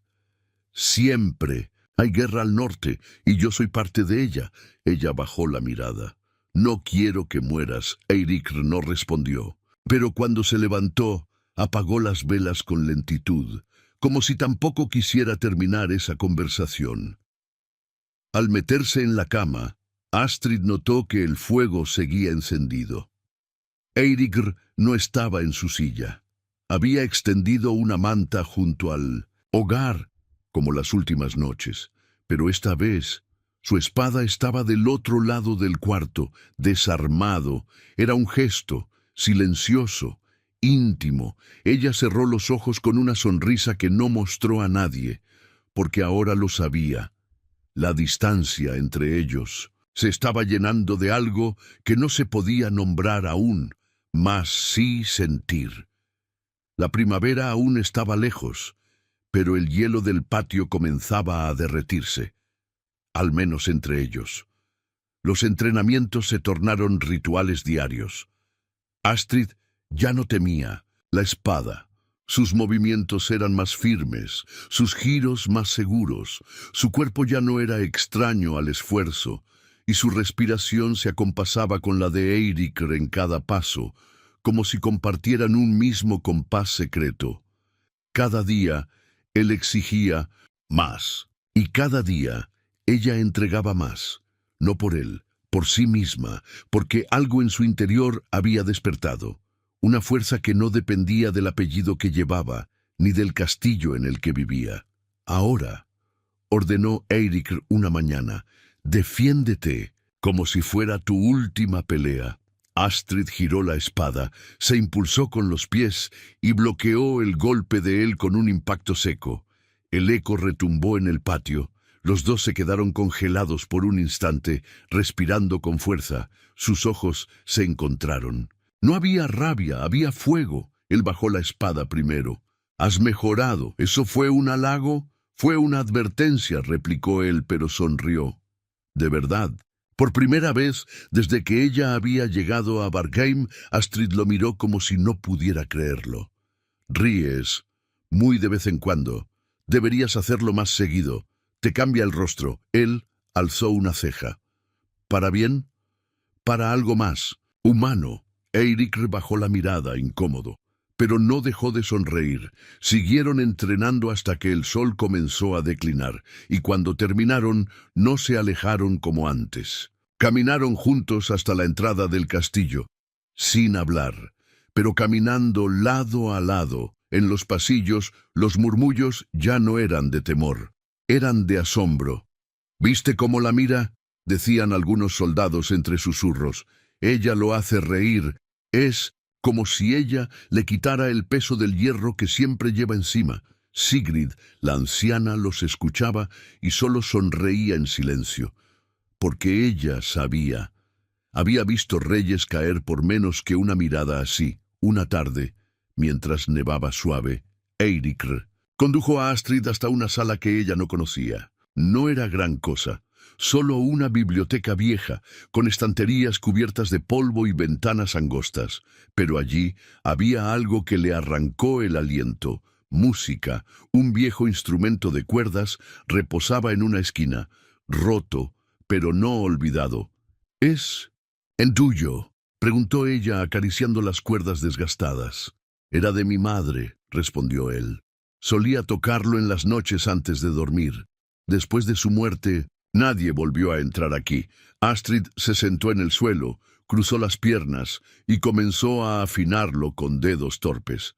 «Siempre. Hay guerra al norte, y yo soy parte de ella». Ella bajó la mirada. «No quiero que mueras», Eiríkr no respondió. Pero cuando se levantó, apagó las velas con lentitud, como si tampoco quisiera terminar esa conversación. Al meterse en la cama, Astrid notó que el fuego seguía encendido. Eiríkr no estaba en su silla. Había extendido una manta junto al hogar, como las últimas noches, pero esta vez su espada estaba del otro lado del cuarto, desarmado. Era un gesto, silencioso, íntimo. Ella cerró los ojos con una sonrisa que no mostró a nadie, porque ahora lo sabía. La distancia entre ellos se estaba llenando de algo que no se podía nombrar aún, mas sí sentir. La primavera aún estaba lejos, pero el hielo del patio comenzaba a derretirse, al menos entre ellos. Los entrenamientos se tornaron rituales diarios. Astrid ya no temía la espada. Sus movimientos eran más firmes, sus giros más seguros, su cuerpo ya no era extraño al esfuerzo, y su respiración se acompasaba con la de Eiríkr en cada paso, como si compartieran un mismo compás secreto. Cada día él exigía más, y cada día ella entregaba más, no por él, por sí misma, porque algo en su interior había despertado, una fuerza que no dependía del apellido que llevaba, ni del castillo en el que vivía. Ahora, ordenó Eiríkr una mañana, defiéndete como si fuera tu última pelea. Astrid giró la espada, se impulsó con los pies y bloqueó el golpe de él con un impacto seco. El eco retumbó en el patio. Los dos se quedaron congelados por un instante, respirando con fuerza. Sus ojos se encontraron. No había rabia, había fuego. Él bajó la espada primero. «Has mejorado. ¿Eso fue un halago?» «Fue una advertencia», replicó él, pero sonrió. «De verdad». Por primera vez, desde que ella había llegado a Vargheim, Astrid lo miró como si no pudiera creerlo. «Ríes. Muy de vez en cuando. Deberías hacerlo más seguido. Te cambia el rostro». Él alzó una ceja. «¿Para bien?» «Para algo más. Humano». Eiríkr bajó la mirada, incómodo. Pero no dejó de sonreír. Siguieron entrenando hasta que el sol comenzó a declinar, y cuando terminaron, no se alejaron como antes. Caminaron juntos hasta la entrada del castillo, sin hablar, pero caminando lado a lado. En los pasillos, los murmullos ya no eran de temor, eran de asombro. «¿Viste cómo la mira?», decían algunos soldados entre susurros. «Ella lo hace reír. Es como si ella le quitara el peso del hierro que siempre lleva encima». Sigrid, la anciana, los escuchaba y solo sonreía en silencio, porque ella sabía. Había visto reyes caer por menos que una mirada así. Una tarde, mientras nevaba suave, Eiríkr condujo a Astrid hasta una sala que ella no conocía. No era gran cosa. Solo una biblioteca vieja, con estanterías cubiertas de polvo y ventanas angostas. Pero allí había algo que le arrancó el aliento. Música. Un viejo instrumento de cuerdas reposaba en una esquina, roto, pero no olvidado. «¿Es en tuyo?», preguntó ella, acariciando las cuerdas desgastadas. «Era de mi madre», respondió él. «Solía tocarlo en las noches antes de dormir. Después de su muerte, nadie volvió a entrar aquí». Astrid se sentó en el suelo, cruzó las piernas y comenzó a afinarlo con dedos torpes.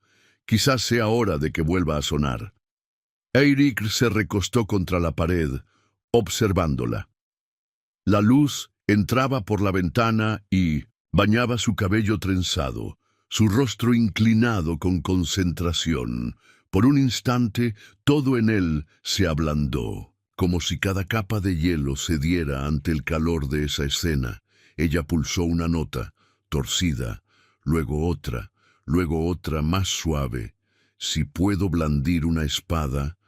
«Quizás sea hora de que vuelva a sonar». Eiríkr se recostó contra la pared, observándola. La luz entraba por la ventana y bañaba su cabello trenzado, su rostro inclinado con concentración. Por un instante, todo en él se ablandó, como si cada capa de hielo cediera ante el calor de esa escena. Ella pulsó una nota, torcida, luego otra más suave. «Si puedo blandir una espada,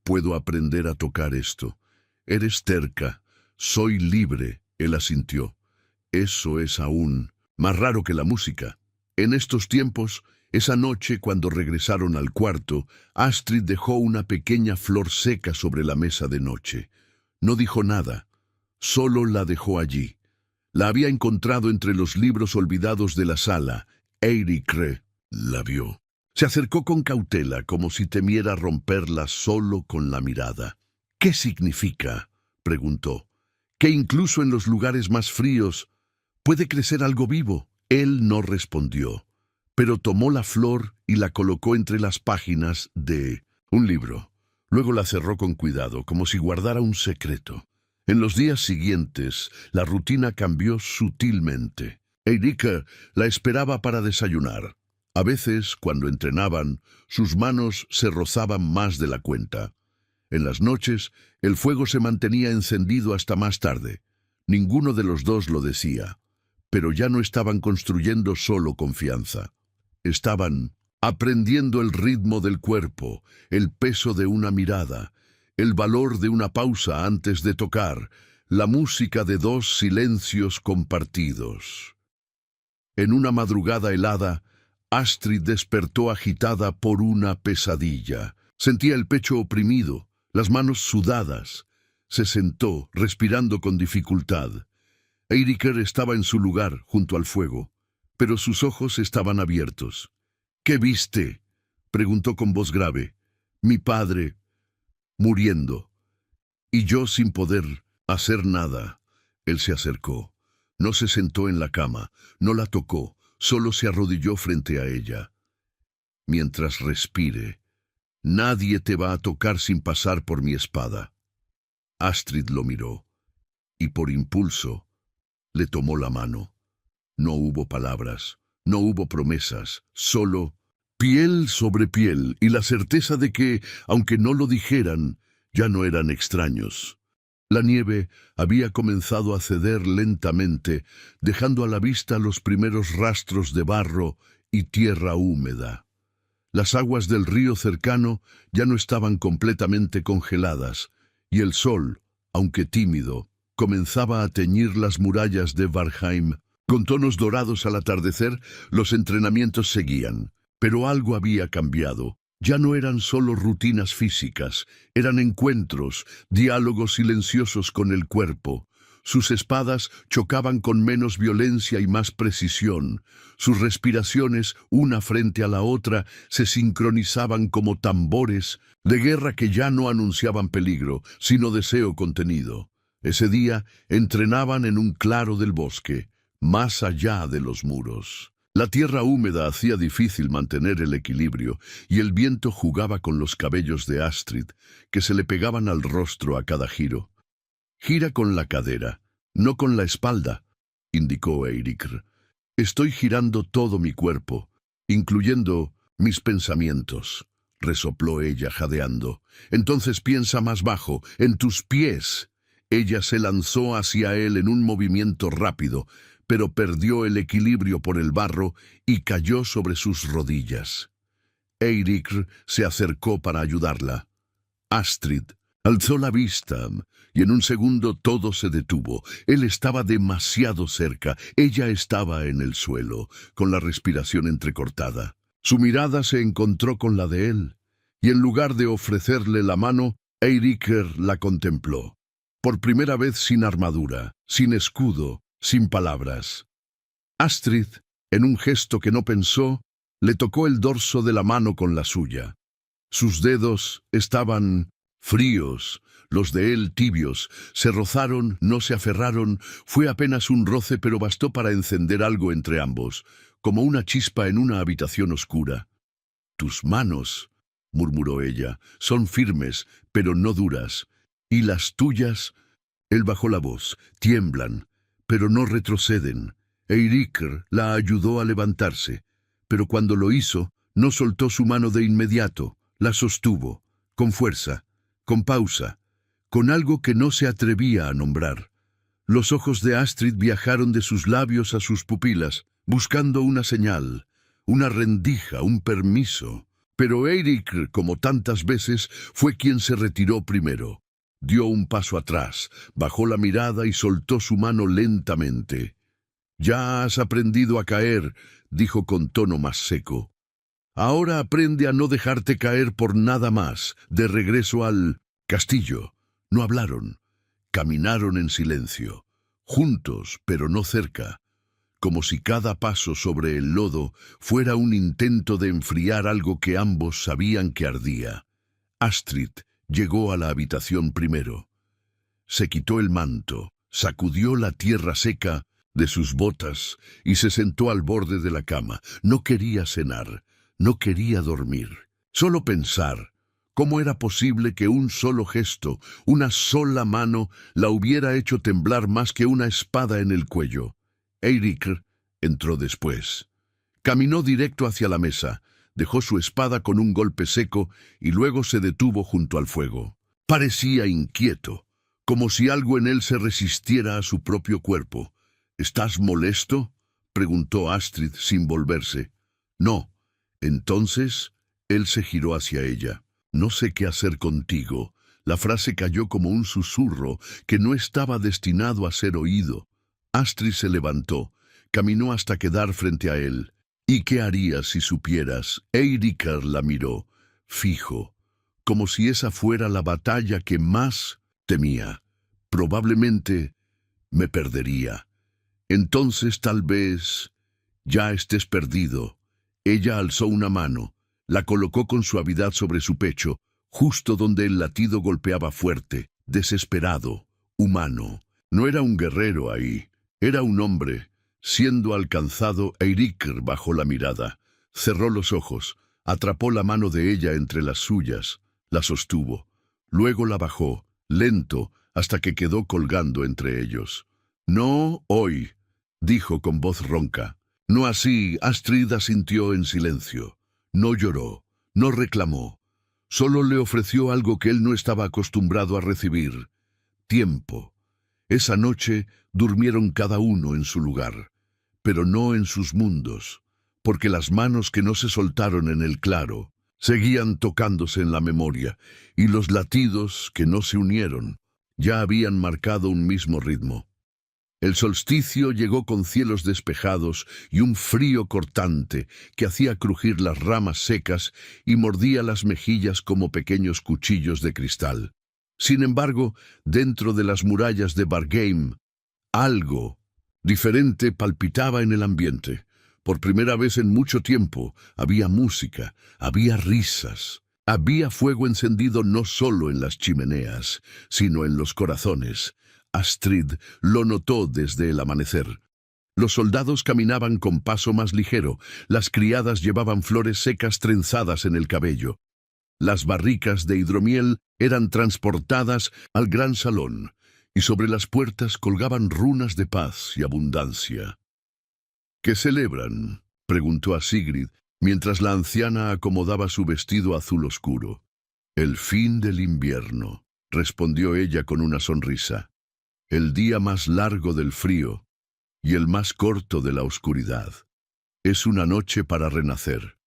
puedo aprender a tocar esto. Eres terca. Soy libre», él asintió. «Eso es aún más raro que la música». En estos tiempos, esa noche cuando regresaron al cuarto, Astrid dejó una pequeña flor seca sobre la mesa de noche. No dijo nada, solo la dejó allí. La había encontrado entre los libros olvidados de la sala. Eiríkr la vio. Se acercó con cautela, como si temiera romperla solo con la mirada. «¿Qué significa?», preguntó. «¿Que incluso en los lugares más fríos puede crecer algo vivo?». Él no respondió, pero tomó la flor y la colocó entre las páginas de un libro. Luego la cerró con cuidado, como si guardara un secreto. En los días siguientes, la rutina cambió sutilmente. Eiríkr la esperaba para desayunar. A veces, cuando entrenaban, sus manos se rozaban más de la cuenta. En las noches, el fuego se mantenía encendido hasta más tarde. Ninguno de los dos lo decía, pero ya no estaban construyendo solo confianza. Estaban aprendiendo el ritmo del cuerpo, el peso de una mirada, el valor de una pausa antes de tocar, la música de dos silencios compartidos. En una madrugada helada, Astrid despertó agitada por una pesadilla. Sentía el pecho oprimido, las manos sudadas. Se sentó, respirando con dificultad. Eiríkur estaba en su lugar, junto al fuego, pero sus ojos estaban abiertos. «¿Qué viste?», preguntó con voz grave. «Mi padre, muriendo. Y yo sin poder hacer nada». Él se acercó. No se sentó en la cama, no la tocó, solo se arrodilló frente a ella. «Mientras respire, nadie te va a tocar sin pasar por mi espada». Astrid lo miró, y por impulso le tomó la mano. No hubo palabras, no hubo promesas, solo piel sobre piel y la certeza de que, aunque no lo dijeran, ya no eran extraños. La nieve había comenzado a ceder lentamente, dejando a la vista los primeros rastros de barro y tierra húmeda. Las aguas del río cercano ya no estaban completamente congeladas, y el sol, aunque tímido, comenzaba a teñir las murallas de Varheim. Con tonos dorados al atardecer, los entrenamientos seguían, pero algo había cambiado. Ya no eran solo rutinas físicas, eran encuentros, diálogos silenciosos con el cuerpo. Sus espadas chocaban con menos violencia y más precisión. Sus respiraciones, una frente a la otra, se sincronizaban como tambores de guerra que ya no anunciaban peligro, sino deseo contenido. Ese día entrenaban en un claro del bosque, más allá de los muros. La tierra húmeda hacía difícil mantener el equilibrio, y el viento jugaba con los cabellos de Astrid, que se le pegaban al rostro a cada giro. «Gira con la cadera, no con la espalda», indicó Eiríkur. «Estoy girando todo mi cuerpo, incluyendo mis pensamientos», resopló ella jadeando. «Entonces piensa más bajo, en tus pies». Ella se lanzó hacia él en un movimiento rápido, pero perdió el equilibrio por el barro y cayó sobre sus rodillas. Eiríkur se acercó para ayudarla. Astrid alzó la vista y en un segundo todo se detuvo. Él estaba demasiado cerca, ella estaba en el suelo, con la respiración entrecortada. Su mirada se encontró con la de él, y en lugar de ofrecerle la mano, Eiríkur la contempló. Por primera vez sin armadura, sin escudo, sin palabras. Astrid, en un gesto que no pensó, le tocó el dorso de la mano con la suya. Sus dedos estaban fríos, los de él tibios, se rozaron, no se aferraron, fue apenas un roce pero bastó para encender algo entre ambos, como una chispa en una habitación oscura. «Tus manos», murmuró ella, «son firmes, pero no duras. ¿Y las tuyas?». Él bajó la voz. «Tiemblan, pero no retroceden». Eiríkur la ayudó a levantarse, pero cuando lo hizo, no soltó su mano de inmediato, la sostuvo, con fuerza, con pausa, con algo que no se atrevía a nombrar. Los ojos de Astrid viajaron de sus labios a sus pupilas, buscando una señal, una rendija, un permiso. Pero Eiríkur, como tantas veces, fue quien se retiró primero. Dio un paso atrás, bajó la mirada y soltó su mano lentamente. «Ya has aprendido a caer», dijo con tono más seco. «Ahora aprende a no dejarte caer por nada más». De regreso al castillo, no hablaron. Caminaron en silencio, juntos pero no cerca, como si cada paso sobre el lodo fuera un intento de enfriar algo que ambos sabían que ardía. Astrid llegó a la habitación primero. Se quitó el manto, sacudió la tierra seca de sus botas y se sentó al borde de la cama. No quería cenar, no quería dormir, solo pensar. ¿Cómo era posible que un solo gesto, una sola mano, la hubiera hecho temblar más que una espada en el cuello? Eiríkur entró después. Caminó directo hacia la mesa, dejó su espada con un golpe seco y luego se detuvo junto al fuego. Parecía inquieto, como si algo en él se resistiera a su propio cuerpo. «¿Estás molesto?», preguntó Astrid sin volverse. «No, Entonces, él se giró hacia ella. «No sé qué hacer contigo». La frase cayó como un susurro que no estaba destinado a ser oído. Astrid se levantó, caminó hasta quedar frente a él. «¿Y qué harías si supieras?» Eiríkr la miró, fijo, como si esa fuera la batalla que más temía. «Probablemente me perdería. Entonces tal vez ya estés perdido». Ella alzó una mano, la colocó con suavidad sobre su pecho, justo donde el latido golpeaba fuerte, desesperado, humano. No era un guerrero ahí, era un hombre. Siendo alcanzado, Eiríkr bajó la mirada, cerró los ojos, atrapó la mano de ella entre las suyas, la sostuvo. Luego la bajó, lento, hasta que quedó colgando entre ellos. «No hoy», dijo con voz ronca. No así, Astrid asintió en silencio. No lloró, no reclamó. Solo le ofreció algo que él no estaba acostumbrado a recibir: tiempo. Esa noche durmieron cada uno en su lugar, pero no en sus mundos, porque las manos que no se soltaron en el claro seguían tocándose en la memoria, y los latidos que no se unieron ya habían marcado un mismo ritmo. El solsticio llegó con cielos despejados y un frío cortante que hacía crujir las ramas secas y mordía las mejillas como pequeños cuchillos de cristal. Sin embargo, dentro de las murallas de Bargheim, algo diferente palpitaba en el ambiente. Por primera vez en mucho tiempo había música, había risas, había fuego encendido no solo en las chimeneas, sino en los corazones. Astrid lo notó desde el amanecer. Los soldados caminaban con paso más ligero, las criadas llevaban flores secas trenzadas en el cabello. Las barricas de hidromiel eran transportadas al gran salón, y sobre las puertas colgaban runas de paz y abundancia. «¿Qué celebran?», preguntó a Sigrid, mientras la anciana acomodaba su vestido azul oscuro. «El fin del invierno», respondió ella con una sonrisa. «El día más largo del frío y el más corto de la oscuridad. Es una noche para renacer».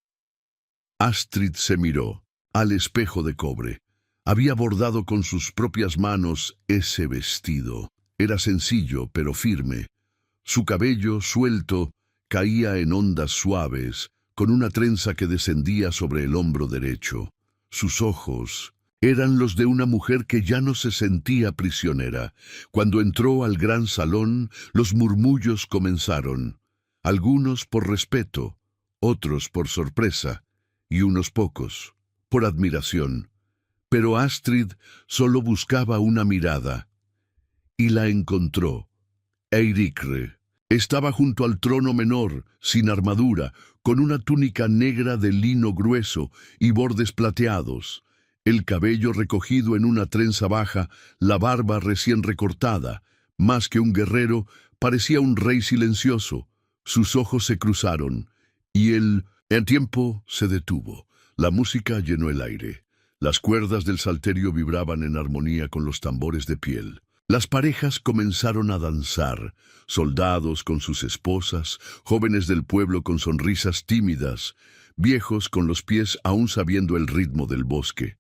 Astrid se miró al espejo de cobre. Había bordado con sus propias manos ese vestido. Era sencillo, pero firme. Su cabello, suelto, caía en ondas suaves, con una trenza que descendía sobre el hombro derecho. Sus ojos eran los de una mujer que ya no se sentía prisionera. Cuando entró al gran salón, los murmullos comenzaron, algunos por respeto, otros por sorpresa, y unos pocos por admiración. Pero Astrid solo buscaba una mirada, y la encontró. Eiríkr estaba junto al trono menor, sin armadura, con una túnica negra de lino grueso y bordes plateados, el cabello recogido en una trenza baja, la barba recién recortada. Más que un guerrero, parecía un rey silencioso. Sus ojos se cruzaron, y el tiempo se detuvo. La música llenó el aire. Las cuerdas del salterio vibraban en armonía con los tambores de piel. Las parejas comenzaron a danzar, soldados con sus esposas, jóvenes del pueblo con sonrisas tímidas, viejos con los pies aún sabiendo el ritmo del bosque.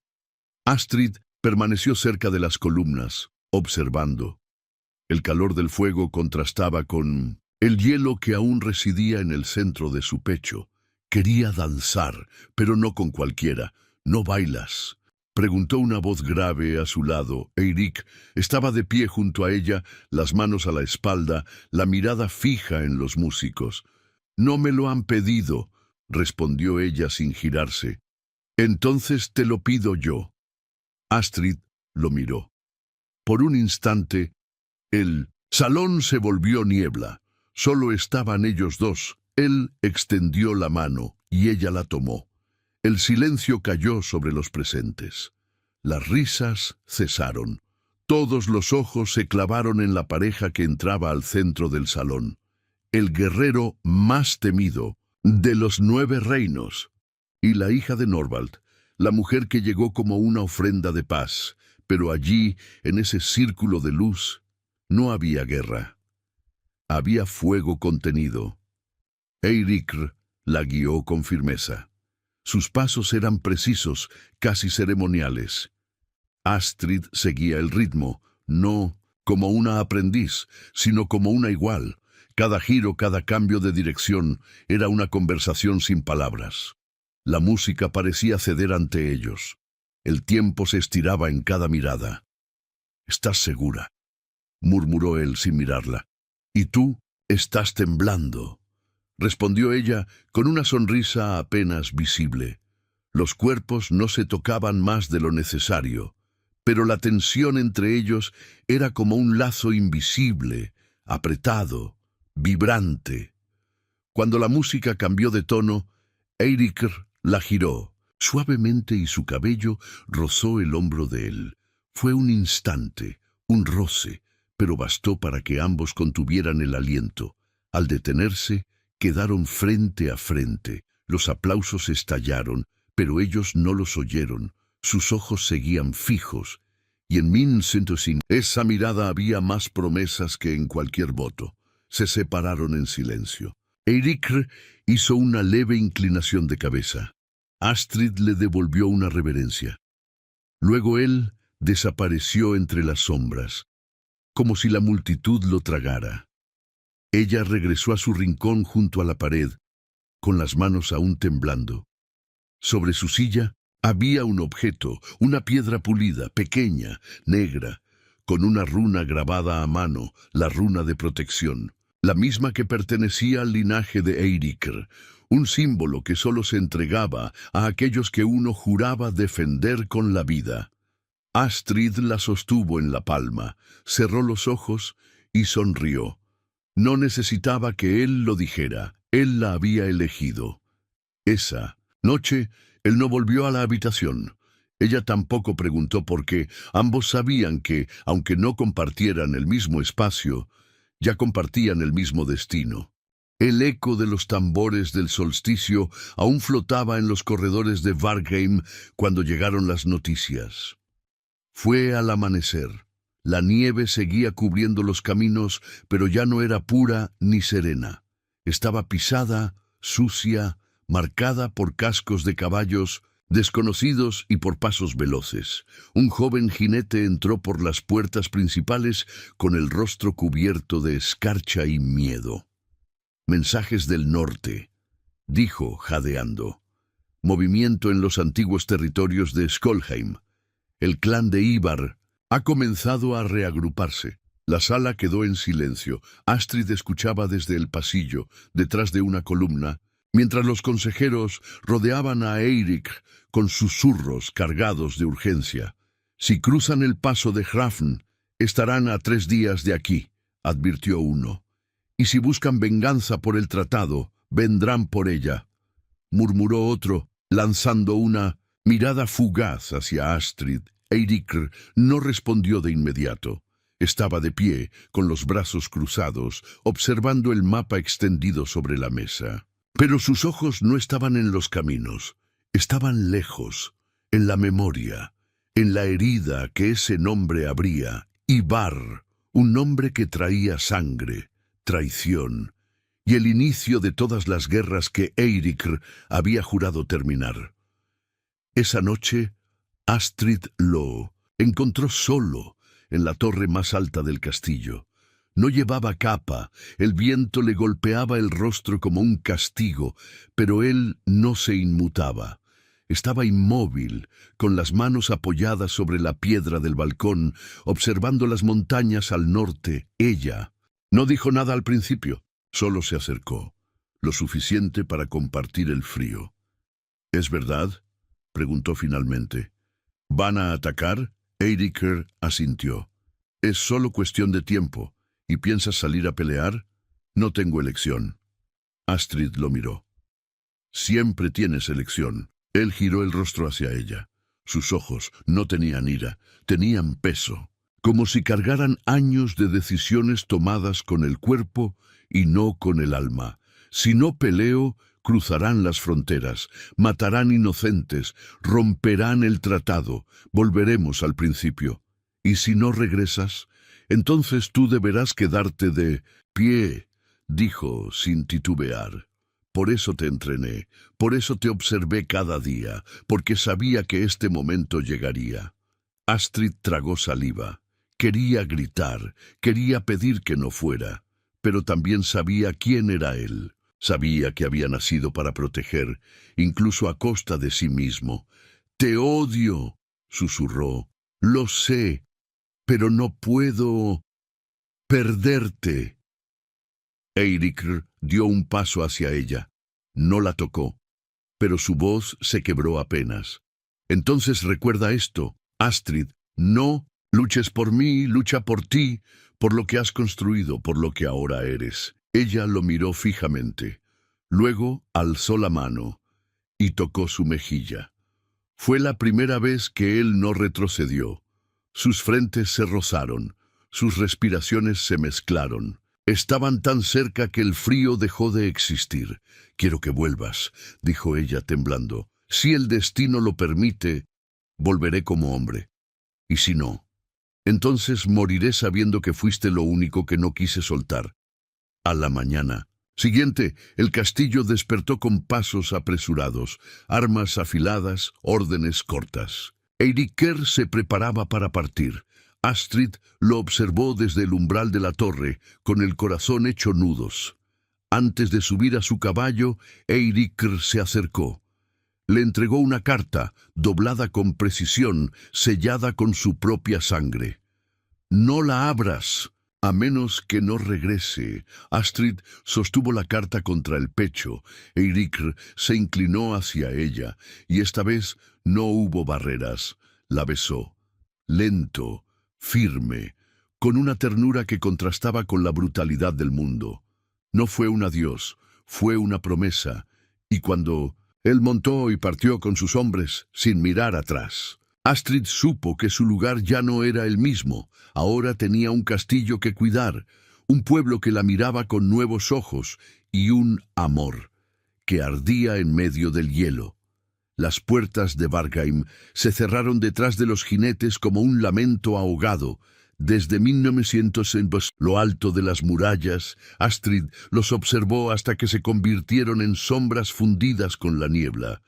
Astrid permaneció cerca de las columnas, observando. El calor del fuego contrastaba con el hielo que aún residía en el centro de su pecho. Quería danzar, pero no con cualquiera. «¿No bailas?», preguntó una voz grave a su lado. Eiríkr estaba de pie junto a ella, las manos a la espalda, la mirada fija en los músicos. «No me lo han pedido», respondió ella sin girarse. «Entonces te lo pido yo». Astrid lo miró. Por un instante, el salón se volvió niebla. Solo estaban ellos dos. Él extendió la mano y ella la tomó. El silencio cayó sobre los presentes. Las risas cesaron. Todos los ojos se clavaron en la pareja que entraba al centro del salón. El guerrero más temido de los 9 reinos. Y la hija de Norvald, la mujer que llegó como una ofrenda de paz. Pero allí, en ese círculo de luz, no había guerra. Había fuego contenido. Eiríkr la guió con firmeza. Sus pasos eran precisos, casi ceremoniales. Astrid seguía el ritmo, no como una aprendiz, sino como una igual. Cada giro, cada cambio de dirección era una conversación sin palabras. La música parecía ceder ante ellos. El tiempo se estiraba en cada mirada. «¿Estás segura?», murmuró él sin mirarla. «¿Y tú? Estás temblando», respondió ella con una sonrisa apenas visible. Los cuerpos no se tocaban más de lo necesario, pero la tensión entre ellos era como un lazo invisible, apretado, vibrante. Cuando la música cambió de tono, Eiríkr la giró suavemente y su cabello rozó el hombro de él. Fue un instante, un roce, pero bastó para que ambos contuvieran el aliento. Al detenerse, quedaron frente a frente. Los aplausos estallaron, pero ellos no los oyeron. Sus ojos seguían fijos, y en 1105 esa mirada había más promesas que en cualquier voto. Se separaron en silencio. Eiríkr hizo una leve inclinación de cabeza. Astrid le devolvió una reverencia. Luego él desapareció entre las sombras, como si la multitud lo tragara. Ella regresó a su rincón junto a la pared, con las manos aún temblando. Sobre su silla había un objeto, una piedra pulida, pequeña, negra, con una runa grabada a mano, la runa de protección, la misma que pertenecía al linaje de Eiríkr, un símbolo que solo se entregaba a aquellos que uno juraba defender con la vida. Astrid la sostuvo en la palma, cerró los ojos y sonrió. No necesitaba que él lo dijera, él la había elegido. Esa noche, él no volvió a la habitación. Ella tampoco preguntó por qué. Ambos sabían que, aunque no compartieran el mismo espacio, ya compartían el mismo destino. El eco de los tambores del solsticio aún flotaba en los corredores de Vargheim cuando llegaron las noticias. Fue al amanecer. La nieve seguía cubriendo los caminos, pero ya no era pura ni serena. Estaba pisada, sucia, marcada por cascos de caballos desconocidos y por pasos veloces. Un joven jinete entró por las puertas principales con el rostro cubierto de escarcha y miedo. «Mensajes del norte», dijo, jadeando. «Movimiento en los antiguos territorios de Skolheim. El clan de Ivar ha comenzado a reagruparse». La sala quedó en silencio. Astrid escuchaba desde el pasillo, detrás de una columna, mientras los consejeros rodeaban a Eiríkr con susurros cargados de urgencia. «Si cruzan el paso de Hrafn, estarán a 3 días de aquí», advirtió uno. «Y si buscan venganza por el tratado, vendrán por ella», murmuró otro, lanzando una mirada fugaz hacia Astrid. Eiríkr no respondió de inmediato. Estaba de pie, con los brazos cruzados, observando el mapa extendido sobre la mesa. Pero sus ojos no estaban en los caminos, estaban lejos, en la memoria, en la herida que ese nombre abría. Ivar, un nombre que traía sangre, traición, y el inicio de todas las guerras que Eiríkr había jurado terminar. Esa noche, Astrid lo encontró solo en la torre más alta del castillo. No llevaba capa, el viento le golpeaba el rostro como un castigo, pero él no se inmutaba. Estaba inmóvil, con las manos apoyadas sobre la piedra del balcón, observando las montañas al norte. Ella no dijo nada al principio, solo se acercó, lo suficiente para compartir el frío. «¿Es verdad?», preguntó finalmente. «¿Van a atacar?». Eiríkr asintió. «Es solo cuestión de tiempo. ¿Y piensas salir a pelear?». «No tengo elección». Astrid lo miró. «Siempre tienes elección». Él giró el rostro hacia ella. Sus ojos no tenían ira, tenían peso, como si cargaran años de decisiones tomadas con el cuerpo y no con el alma. «Si no peleo, cruzarán las fronteras, matarán inocentes, romperán el tratado, volveremos al principio. Y si no regresas, entonces tú deberás quedarte de pie», dijo sin titubear. Por eso te entrené, por eso te observé cada día, porque sabía que este momento llegaría. Astrid tragó saliva. Quería gritar, quería pedir que no fuera, pero también sabía quién era él. Sabía que había nacido para proteger, incluso a costa de sí mismo. «Te odio», susurró. «Lo sé, pero no puedo perderte». Eiríkr dio un paso hacia ella. No la tocó, pero su voz se quebró apenas. «Entonces recuerda esto, Astrid, no luches por mí, lucha por ti, por lo que has construido, por lo que ahora eres». Ella lo miró fijamente. Luego alzó la mano y tocó su mejilla. Fue la primera vez que él no retrocedió. Sus frentes se rozaron, sus respiraciones se mezclaron. Estaban tan cerca que el frío dejó de existir. «Quiero que vuelvas», dijo ella temblando. «Si el destino lo permite, volveré como hombre. Y si no, entonces moriré sabiendo que fuiste lo único que no quise soltar». A la mañana siguiente, el castillo despertó con pasos apresurados, armas afiladas, órdenes cortas. Eiríkr se preparaba para partir. Astrid lo observó desde el umbral de la torre, con el corazón hecho nudos. Antes de subir a su caballo, Eiríkr se acercó. Le entregó una carta, doblada con precisión, sellada con su propia sangre. «No la abras, a menos que no regrese». Astrid sostuvo la carta contra el pecho. Eiríkr se inclinó hacia ella, y esta vez no hubo barreras. La besó, lento, firme, con una ternura que contrastaba con la brutalidad del mundo. No fue un adiós, fue una promesa, y cuando él montó y partió con sus hombres, sin mirar atrás, Astrid supo que su lugar ya no era el mismo. Ahora tenía un castillo que cuidar, un pueblo que la miraba con nuevos ojos y un amor que ardía en medio del hielo. Las puertas de Vargheim se cerraron detrás de los jinetes como un lamento ahogado. Desde 1900 en lo alto de las murallas, Astrid los observó hasta que se convirtieron en sombras fundidas con la niebla.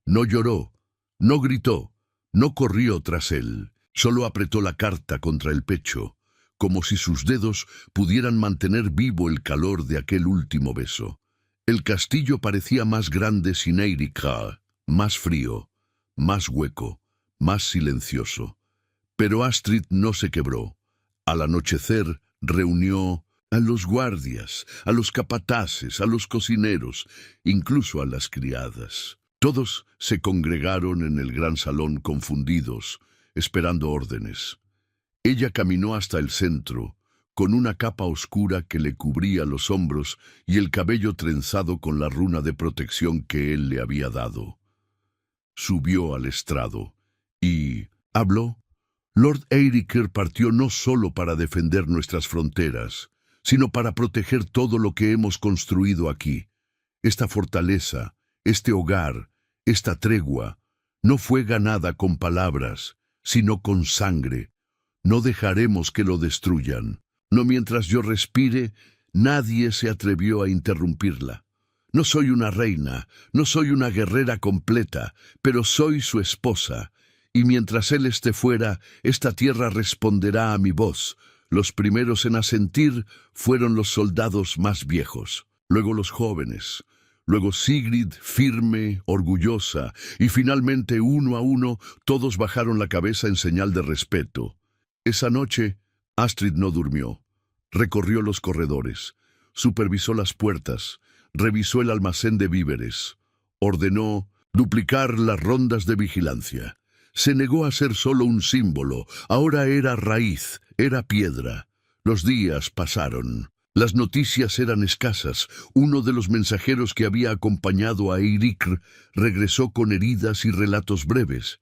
No lloró, no gritó, no corrió tras él. Solo apretó la carta contra el pecho, como si sus dedos pudieran mantener vivo el calor de aquel último beso. El castillo parecía más grande sin Eiríkr, más frío, más hueco, más silencioso. Pero Astrid no se quebró. Al anochecer reunió a los guardias, a los capataces, a los cocineros, incluso a las criadas. Todos se congregaron en el gran salón confundidos, esperando órdenes. Ella caminó hasta el centro, con una capa oscura que le cubría los hombros y el cabello trenzado con la runa de protección que él le había dado. Subió al estrado y habló. «Lord Eiríkr partió no solo para defender nuestras fronteras, sino para proteger todo lo que hemos construido aquí. Esta fortaleza, este hogar, esta tregua, no fue ganada con palabras, sino con sangre. No dejaremos que lo destruyan. No mientras yo respire, nadie se atrevió a interrumpirla. No soy una reina, no soy una guerrera completa, pero soy su esposa, y mientras él esté fuera, esta tierra responderá a mi voz». Los primeros en asentir fueron los soldados más viejos, luego los jóvenes, luego Sigrid, firme, orgullosa, y finalmente, uno a uno, todos bajaron la cabeza en señal de respeto. Esa noche, Astrid no durmió. Recorrió los corredores, supervisó las puertas, revisó el almacén de víveres, ordenó duplicar las rondas de vigilancia. Se negó a ser solo un símbolo, ahora era raíz, era piedra. Los días pasaron. Las noticias eran escasas. Uno de los mensajeros que había acompañado a Eiríkr regresó con heridas y relatos breves.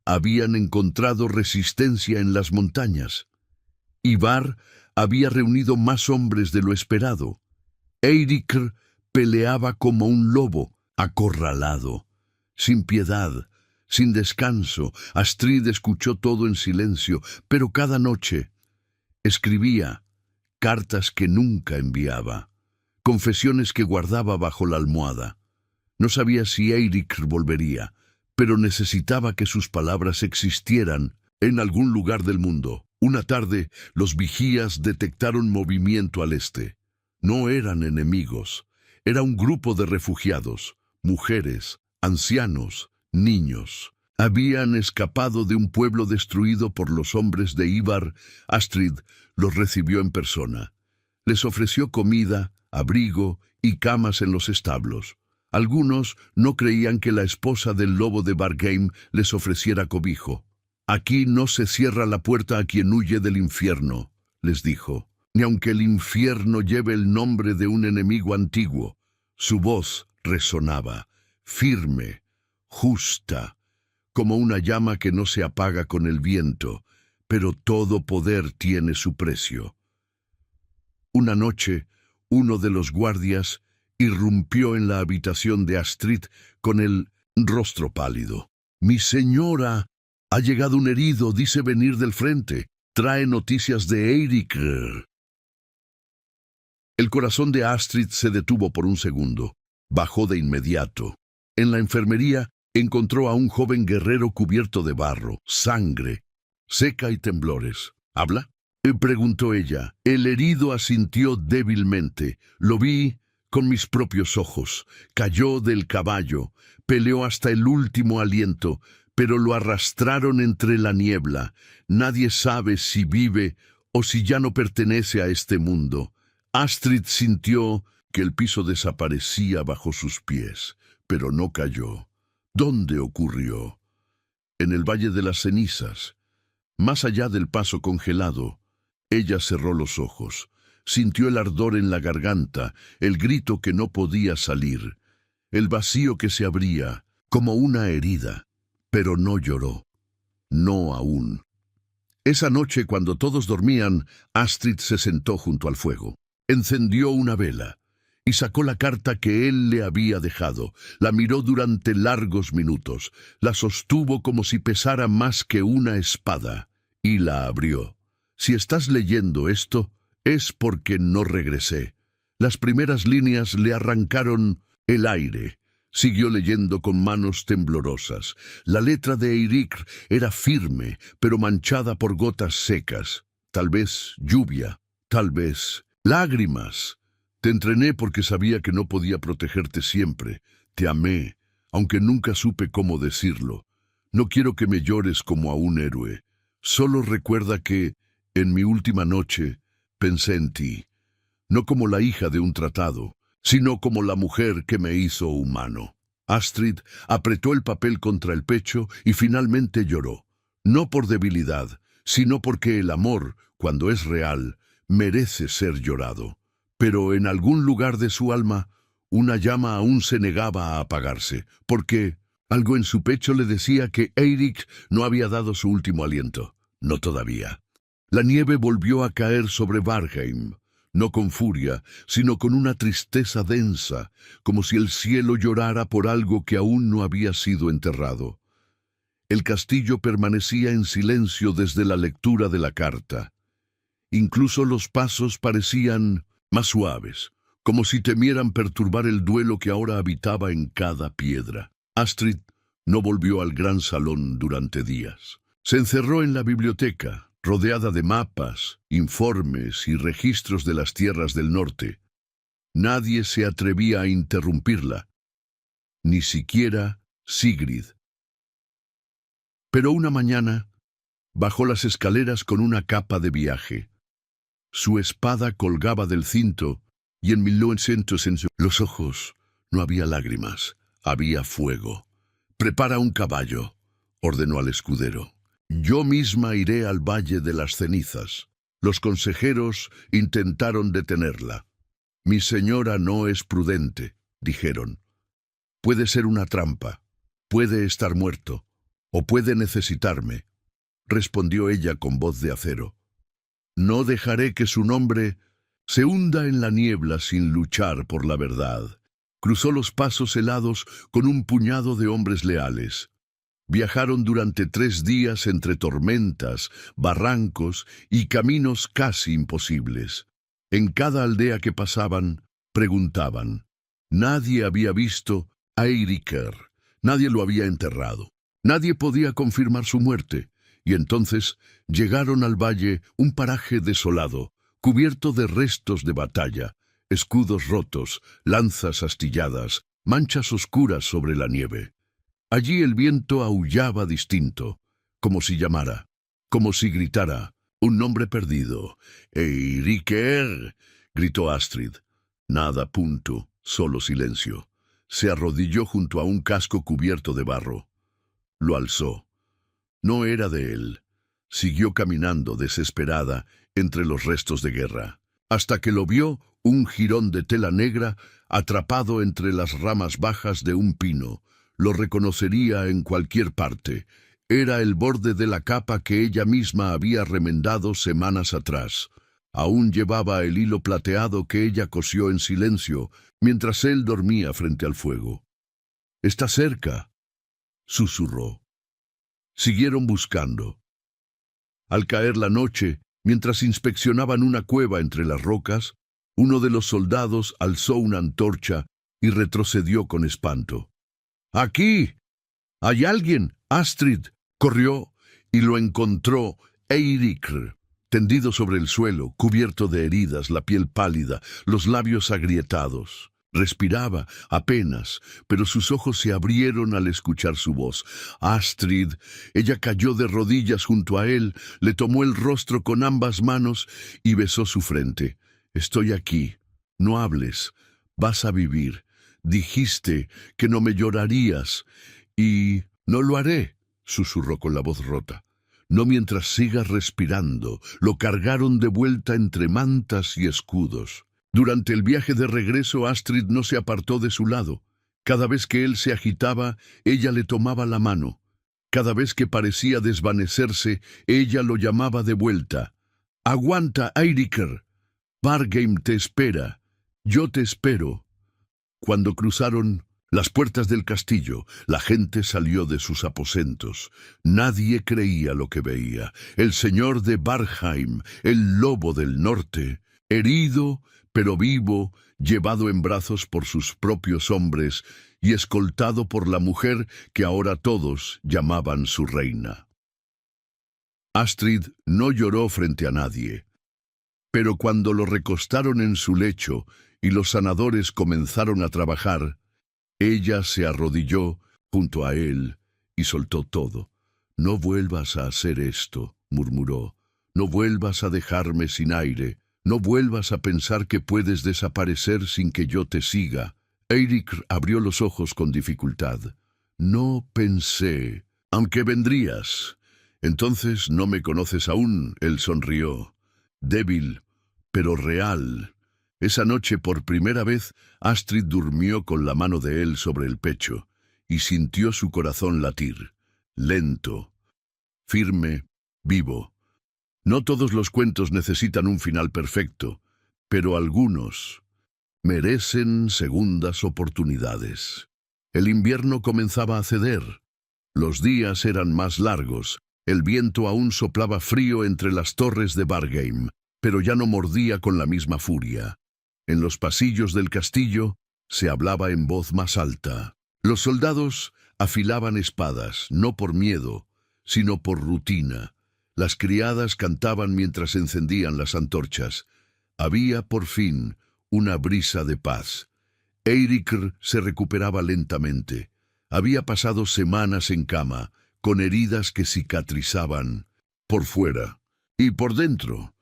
Habían encontrado resistencia en las montañas. Ivar había reunido más hombres de lo esperado. Eiríkr peleaba como un lobo, acorralado, sin piedad, sin descanso. Astrid escuchó todo en silencio, pero cada noche escribía cartas que nunca enviaba. confesiones que guardaba bajo la almohada. No sabía si Eirik volvería, pero necesitaba que sus palabras existieran en algún lugar del mundo. Una tarde, los vigías detectaron movimiento al este. No eran enemigos, era un grupo de refugiados, mujeres, ancianos, niños. Habían escapado de un pueblo destruido por los hombres de Ivar. Astrid los recibió en persona. Les ofreció comida, abrigo y camas en los establos. Algunos no creían que la esposa del lobo de Bargheim les ofreciera cobijo. «Aquí no se cierra la puerta a quien huye del infierno», les dijo, «ni aunque el infierno lleve el nombre de un enemigo antiguo». Su voz resonaba, firme, justa, como una llama que no se apaga con el viento, pero todo poder tiene su precio. Una noche, uno de los guardias irrumpió en la habitación de Astrid con el rostro pálido. «Mi señora, ha llegado un herido, dice venir del frente. Trae noticias de Eirik». El corazón de Astrid se detuvo por un segundo. Bajó de inmediato. En la enfermería encontró a un joven guerrero cubierto de barro, sangre, seca y temblores. ¿Habla?, preguntó ella. El herido asintió débilmente. Lo vi con mis propios ojos. Cayó del caballo, peleó hasta el último aliento, pero lo arrastraron entre la niebla. Nadie sabe si vive o si ya no pertenece a este mundo. Astrid sintió que el piso desaparecía bajo sus pies, pero no cayó. ¿Dónde ocurrió? En el Valle de las Cenizas, más allá del paso congelado. Ella cerró los ojos. Sintió el ardor en la garganta, el grito que no podía salir, el vacío que se abría, como una herida. Pero no lloró. No aún. Esa noche, cuando todos dormían, Astrid se sentó junto al fuego. Encendió una vela y sacó la carta que él le había dejado. La miró durante largos minutos, la sostuvo como si pesara más que una espada y la abrió. Si estás leyendo esto, es porque no regresé. Las primeras líneas le arrancaron el aire. Siguió leyendo con manos temblorosas. La letra de Eirik era firme, pero manchada por gotas secas. Tal vez lluvia, tal vez lágrimas. Te entrené porque sabía que no podía protegerte siempre. Te amé, aunque nunca supe cómo decirlo. No quiero que me llores como a un héroe. Solo recuerda que, en mi última noche, pensé en ti. No como la hija de un tratado, sino como la mujer que me hizo humano. Astrid apretó el papel contra el pecho y finalmente lloró. No por debilidad, sino porque el amor, cuando es real, merece ser llorado. Pero en algún lugar de su alma, una llama aún se negaba a apagarse, porque algo en su pecho le decía que Eirik no había dado su último aliento. No todavía. La nieve volvió a caer sobre Bargheim. No con furia, sino con una tristeza densa, como si el cielo llorara por algo que aún no había sido enterrado. El castillo permanecía en silencio desde la lectura de la carta. Incluso los pasos parecían más suaves, como si temieran perturbar el duelo que ahora habitaba en cada piedra. Astrid no volvió al gran salón durante días. Se encerró en la biblioteca, rodeada de mapas, informes y registros de las tierras del norte. Nadie se atrevía a interrumpirla, ni siquiera Sigrid. Pero una mañana bajó las escaleras con una capa de viaje. Su espada colgaba del cinto y en 1900 en los ojos no había lágrimas, había fuego. «Prepara un caballo», ordenó al escudero. «Yo misma iré al Valle de las Cenizas». Los consejeros intentaron detenerla. «Mi señora no es prudente», dijeron. «Puede ser una trampa, puede estar muerto, o puede necesitarme», respondió ella con voz de acero. «No dejaré que su nombre se hunda en la niebla sin luchar por la verdad». Cruzó los pasos helados con un puñado de hombres leales. Viajaron durante 3 días entre tormentas, barrancos y caminos casi imposibles. En cada aldea que pasaban, Preguntaban. Nadie había visto a Eiríkr. Nadie lo había enterrado. Nadie podía confirmar su muerte. Y entonces llegaron al valle, un paraje desolado, cubierto de restos de batalla, escudos rotos, lanzas astilladas, manchas oscuras sobre la nieve. Allí el viento aullaba distinto, como si llamara, como si gritara, un nombre perdido. «Eiríkr», gritó Astrid. Nada, punto, solo silencio. Se arrodilló junto a un casco cubierto de barro. Lo alzó. No era de él. Siguió caminando desesperada entre los restos de guerra, hasta que lo vio un jirón de tela negra atrapado entre las ramas bajas de un pino. Lo reconocería en cualquier parte. Era el borde de la capa que ella misma había remendado semanas atrás. Aún llevaba el hilo plateado que ella cosió en silencio mientras él dormía frente al fuego. «Está cerca», susurró. Siguieron buscando. Al caer la noche, mientras inspeccionaban una cueva entre las rocas, uno de los soldados alzó una antorcha y retrocedió con espanto. «¡Aquí! ¡Hay alguien!» Astrid corrió y lo encontró Eiríkr, tendido sobre el suelo, cubierto de heridas, la piel pálida, los labios agrietados. Respiraba apenas, pero sus ojos se abrieron al escuchar su voz. «Astrid». Ella cayó de rodillas junto a él, le tomó el rostro con ambas manos y besó su frente. «Estoy aquí. No hables. Vas a vivir. Dijiste que no me llorarías. Y no lo haré», susurró con la voz rota. «No mientras sigas respirando». Lo cargaron de vuelta entre mantas y escudos. Durante el viaje de regreso, Astrid no se apartó de su lado. Cada vez que él se agitaba, ella le tomaba la mano. Cada vez que parecía desvanecerse, ella lo llamaba de vuelta. «Aguanta, Eiríkr. Bargheim te espera. Yo te espero». Cuando cruzaron las puertas del castillo, la gente salió de sus aposentos. Nadie creía lo que veía. El señor de Bargheim, el lobo del norte, herido pero vivo, llevado en brazos por sus propios hombres y escoltado por la mujer que ahora todos llamaban su reina. Astrid no lloró frente a nadie, pero cuando lo recostaron en su lecho y los sanadores comenzaron a trabajar, ella se arrodilló junto a él y soltó todo. «No vuelvas a hacer esto», murmuró. «No vuelvas a dejarme sin aire. No vuelvas a pensar que puedes desaparecer sin que yo te siga». Eiríkr abrió los ojos con dificultad. «No pensé, aunque vendrías. Entonces no me conoces aún», él sonrió. Débil, pero real. Esa noche, por primera vez, Astrid durmió con la mano de él sobre el pecho y sintió su corazón latir, lento, firme, vivo. No todos los cuentos necesitan un final perfecto, pero algunos merecen segundas oportunidades. El invierno comenzaba a ceder. Los días eran más largos. El viento aún soplaba frío entre las torres de Bargheim, pero ya no mordía con la misma furia. En los pasillos del castillo se hablaba en voz más alta. Los soldados afilaban espadas, no por miedo, sino por rutina. Las criadas cantaban mientras encendían las antorchas. Había, por fin, una brisa de paz. Eiríkr se recuperaba lentamente. Había pasado semanas en cama, con heridas que cicatrizaban por fuera y por dentro.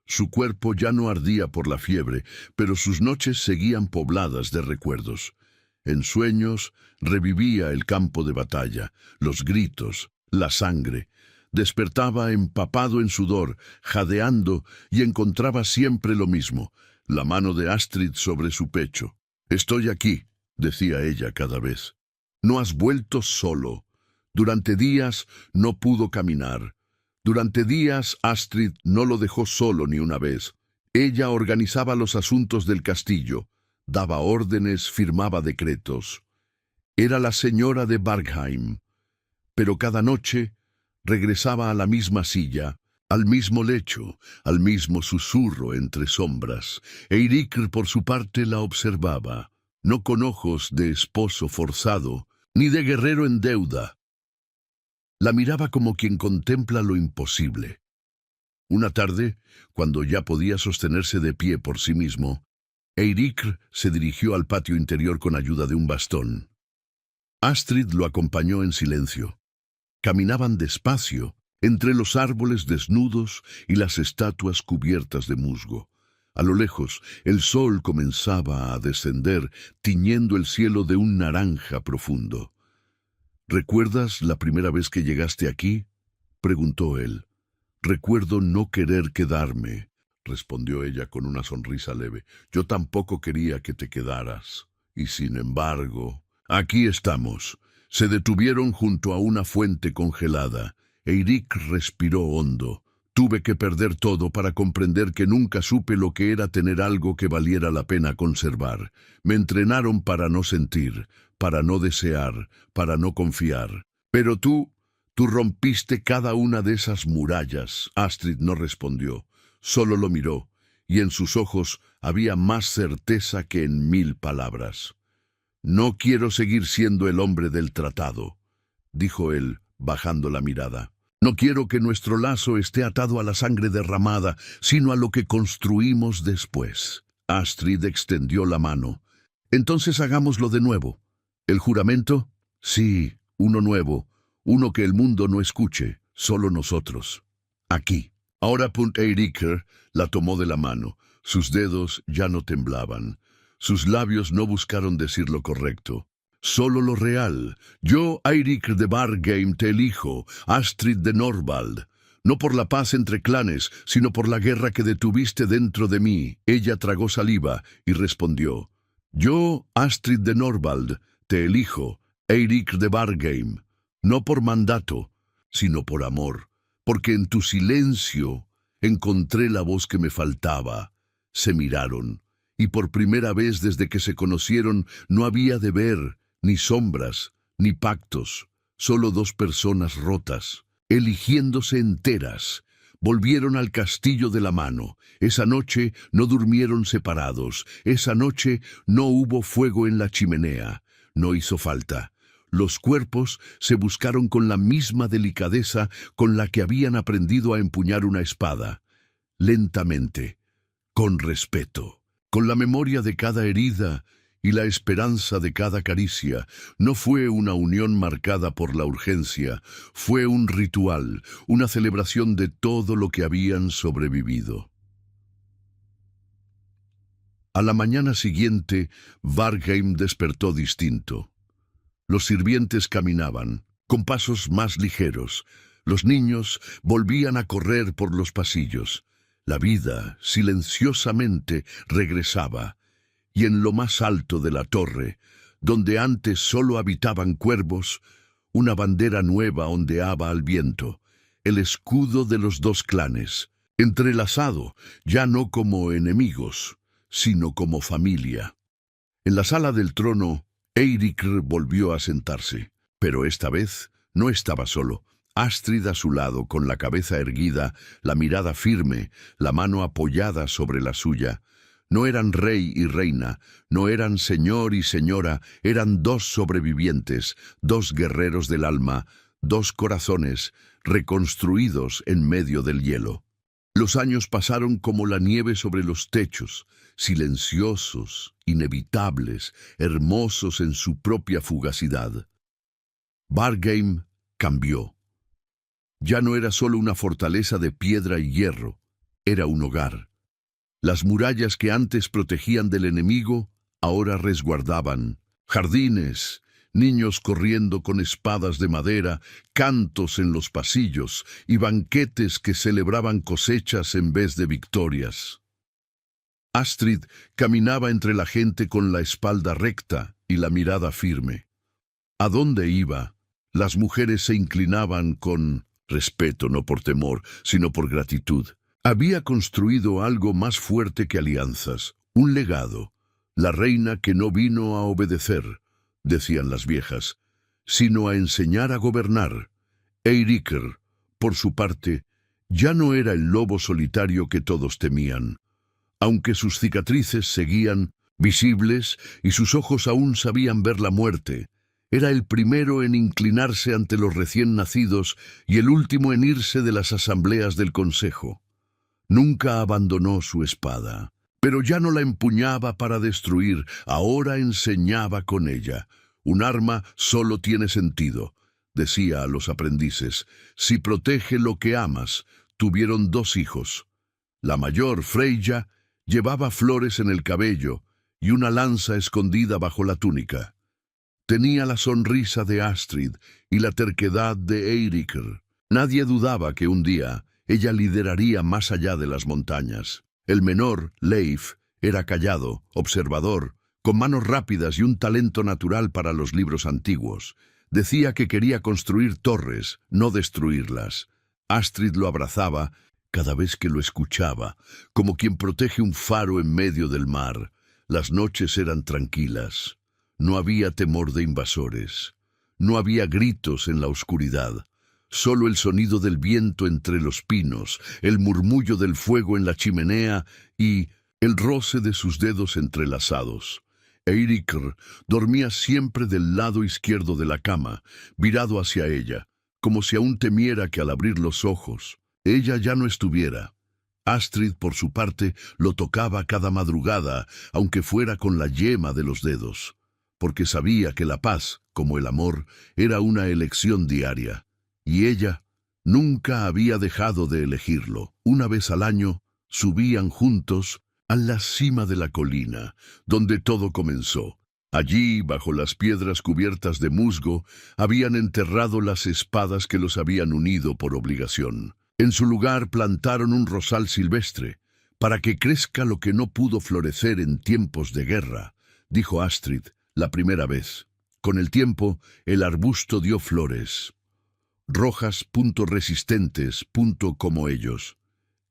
Su cuerpo ya no ardía por la fiebre, pero sus noches seguían pobladas de recuerdos. En sueños revivía el campo de batalla, los gritos, la sangre. Despertaba empapado en sudor, jadeando, y encontraba siempre lo mismo, la mano de Astrid sobre su pecho. «Estoy aquí», decía ella cada vez. «No has vuelto solo». Durante días no pudo caminar. Durante días Astrid no lo dejó solo ni una vez. Ella organizaba los asuntos del castillo, daba órdenes, firmaba decretos. Era la señora de Bargheim. Pero cada noche regresaba a la misma silla, al mismo lecho, al mismo susurro entre sombras. Eiríkr por su parte la observaba, no con ojos de esposo forzado, ni de guerrero en deuda. La miraba como quien contempla lo imposible. Una tarde, cuando ya podía sostenerse de pie por sí mismo, Eiríkr se dirigió al patio interior con ayuda de un bastón. Astrid lo acompañó en silencio. Caminaban despacio, entre los árboles desnudos y las estatuas cubiertas de musgo. A lo lejos, el sol comenzaba a descender, tiñendo el cielo de un naranja profundo. ¿Recuerdas la primera vez que llegaste aquí?, preguntó él. Recuerdo no querer quedarme, respondió ella con una sonrisa leve. Yo tampoco quería que te quedaras. Y sin embargo, aquí estamos. Se detuvieron junto a una fuente congelada. Eiríkr respiró hondo. Tuve que perder todo para comprender que nunca supe lo que era tener algo que valiera la pena conservar. Me entrenaron para no sentir, para no desear, para no confiar. Pero tú rompiste cada una de esas murallas. Astrid no respondió, solo lo miró, y en sus ojos había más certeza que en 1000 palabras. No quiero seguir siendo el hombre del tratado, dijo él, bajando la mirada. No quiero que nuestro lazo esté atado a la sangre derramada, sino a lo que construimos después. Astrid extendió la mano. Entonces hagámoslo de nuevo. ¿El juramento? Sí, uno nuevo, uno que el mundo no escuche, solo nosotros. Aquí. Ahora Eiríkr la tomó de la mano. Sus dedos ya no temblaban. Sus labios no buscaron decir lo correcto. Solo lo real. Yo, Eiríkr de Vargheim, te elijo, Astrid de Norvald. No por la paz entre clanes, sino por la guerra que detuviste dentro de mí. Ella tragó saliva y respondió. Yo, Astrid de Norvald, te elijo, Eiríkr de Vargheim. No por mandato, sino por amor. Porque en tu silencio encontré la voz que me faltaba. Se miraron. Y por primera vez desde que se conocieron no había deber, ni sombras, ni pactos, solo dos personas rotas, eligiéndose enteras. Volvieron al castillo de la mano. Esa noche no durmieron separados. Esa noche no hubo fuego en la chimenea. No hizo falta. Los cuerpos se buscaron con la misma delicadeza con la que habían aprendido a empuñar una espada. Lentamente, con respeto. Con la memoria de cada herida y la esperanza de cada caricia. No fue una unión marcada por la urgencia, fue un ritual, una celebración de todo lo que habían sobrevivido. A la mañana siguiente, Vargheim despertó distinto. Los sirvientes caminaban, con pasos más ligeros. Los niños volvían a correr por los pasillos. La vida, silenciosamente, regresaba, y en lo más alto de la torre, donde antes solo habitaban cuervos, una bandera nueva ondeaba al viento, el escudo de los dos clanes, entrelazado, ya no como enemigos, sino como familia. En la sala del trono, Eiríkr volvió a sentarse, pero esta vez no estaba solo. Astrid a su lado, con la cabeza erguida, la mirada firme, la mano apoyada sobre la suya. No eran rey y reina, no eran señor y señora, eran dos sobrevivientes, dos guerreros del alma, dos corazones, reconstruidos en medio del hielo. Los años pasaron como la nieve sobre los techos, silenciosos, inevitables, hermosos en su propia fugacidad. Vargheim cambió. Ya no era solo una fortaleza de piedra y hierro, era un hogar. Las murallas que antes protegían del enemigo, ahora resguardaban. Jardines, niños corriendo con espadas de madera, cantos en los pasillos y banquetes que celebraban cosechas en vez de victorias. Astrid caminaba entre la gente con la espalda recta y la mirada firme. ¿A dónde iba? Las mujeres se inclinaban con respeto, no por temor, sino por gratitud. Había construido algo más fuerte que alianzas, un legado. La reina que no vino a obedecer, decían las viejas, sino a enseñar a gobernar. Eiríkr, por su parte, Ya no era el lobo solitario que todos temían. Aunque sus cicatrices seguían visibles y sus ojos aún sabían ver la muerte, era el primero en inclinarse ante los recién nacidos y el último en irse de las asambleas del consejo. Nunca abandonó su espada, pero ya no la empuñaba para destruir, ahora enseñaba con ella. Un arma solo tiene sentido, decía a los aprendices, si protege lo que amas. Tuvieron 2 hijos. La mayor, Freyja, llevaba flores en el cabello y una lanza escondida bajo la túnica. Tenía la sonrisa de Astrid y la terquedad de Eiríkr. Nadie dudaba que un día ella lideraría más allá de las montañas. El menor, Leif, era callado, observador, con manos rápidas y un talento natural para los libros antiguos. Decía que quería construir torres, no destruirlas. Astrid lo abrazaba cada vez que lo escuchaba, como quien protege un faro en medio del mar. Las noches eran tranquilas. No había temor de invasores. No había gritos en la oscuridad. Solo el sonido del viento entre los pinos, el murmullo del fuego en la chimenea y el roce de sus dedos entrelazados. Eiríkr dormía siempre del lado izquierdo de la cama, virado hacia ella, como si aún temiera que al abrir los ojos, ella ya no estuviera. Astrid, por su parte, lo tocaba cada madrugada, aunque fuera con la yema de los dedos, porque sabía que la paz, como el amor, era una elección diaria. Y ella nunca había dejado de elegirlo. Una vez al año, subían juntos a la cima de la colina, donde todo comenzó. Allí, bajo las piedras cubiertas de musgo, habían enterrado las espadas que los habían unido por obligación. En su lugar plantaron un rosal silvestre, para que crezca lo que no pudo florecer en tiempos de guerra, dijo Astrid la primera vez. Con el tiempo, el arbusto dio flores. Rojas, resistentes, como ellos.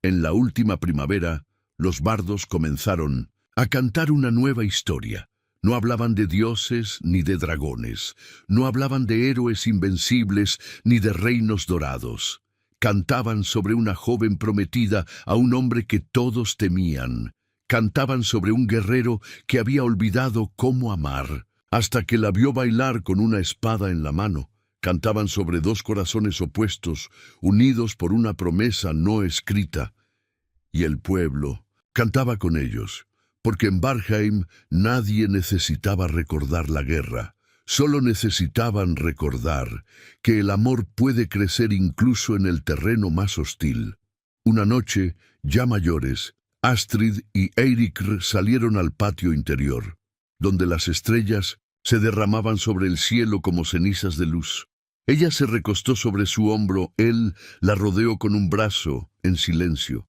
En la última primavera, los bardos comenzaron a cantar una nueva historia. No hablaban de dioses ni de dragones, no hablaban de héroes invencibles ni de reinos dorados. Cantaban sobre una joven prometida a un hombre que todos temían. Cantaban sobre un guerrero que había olvidado cómo amar, hasta que la vio bailar con una espada en la mano. Cantaban sobre 2 corazones opuestos, unidos por una promesa no escrita. Y el pueblo cantaba con ellos, porque en Varheim nadie necesitaba recordar la guerra. Solo necesitaban recordar que el amor puede crecer incluso en el terreno más hostil. Una noche, ya mayores, Astrid y Eiríkr salieron al patio interior, donde las estrellas se derramaban sobre el cielo como cenizas de luz. Ella se recostó sobre su hombro, él la rodeó con un brazo, en silencio.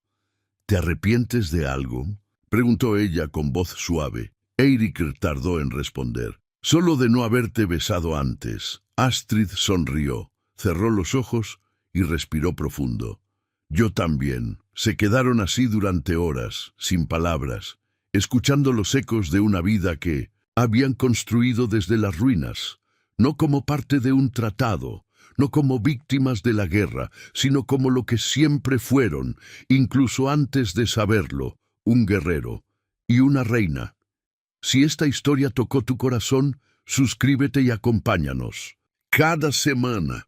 ¿Te arrepientes de algo?, preguntó ella con voz suave. Eiríkr tardó en responder. Solo de no haberte besado antes. Astrid sonrió, cerró los ojos y respiró profundo. Yo también. Se quedaron así durante horas, sin palabras, escuchando los ecos de una vida que habían construido desde las ruinas, no como parte de un tratado, no como víctimas de la guerra, sino como lo que siempre fueron, incluso antes de saberlo, un guerrero y una reina. Si esta historia tocó tu corazón, suscríbete y acompáñanos. Cada semana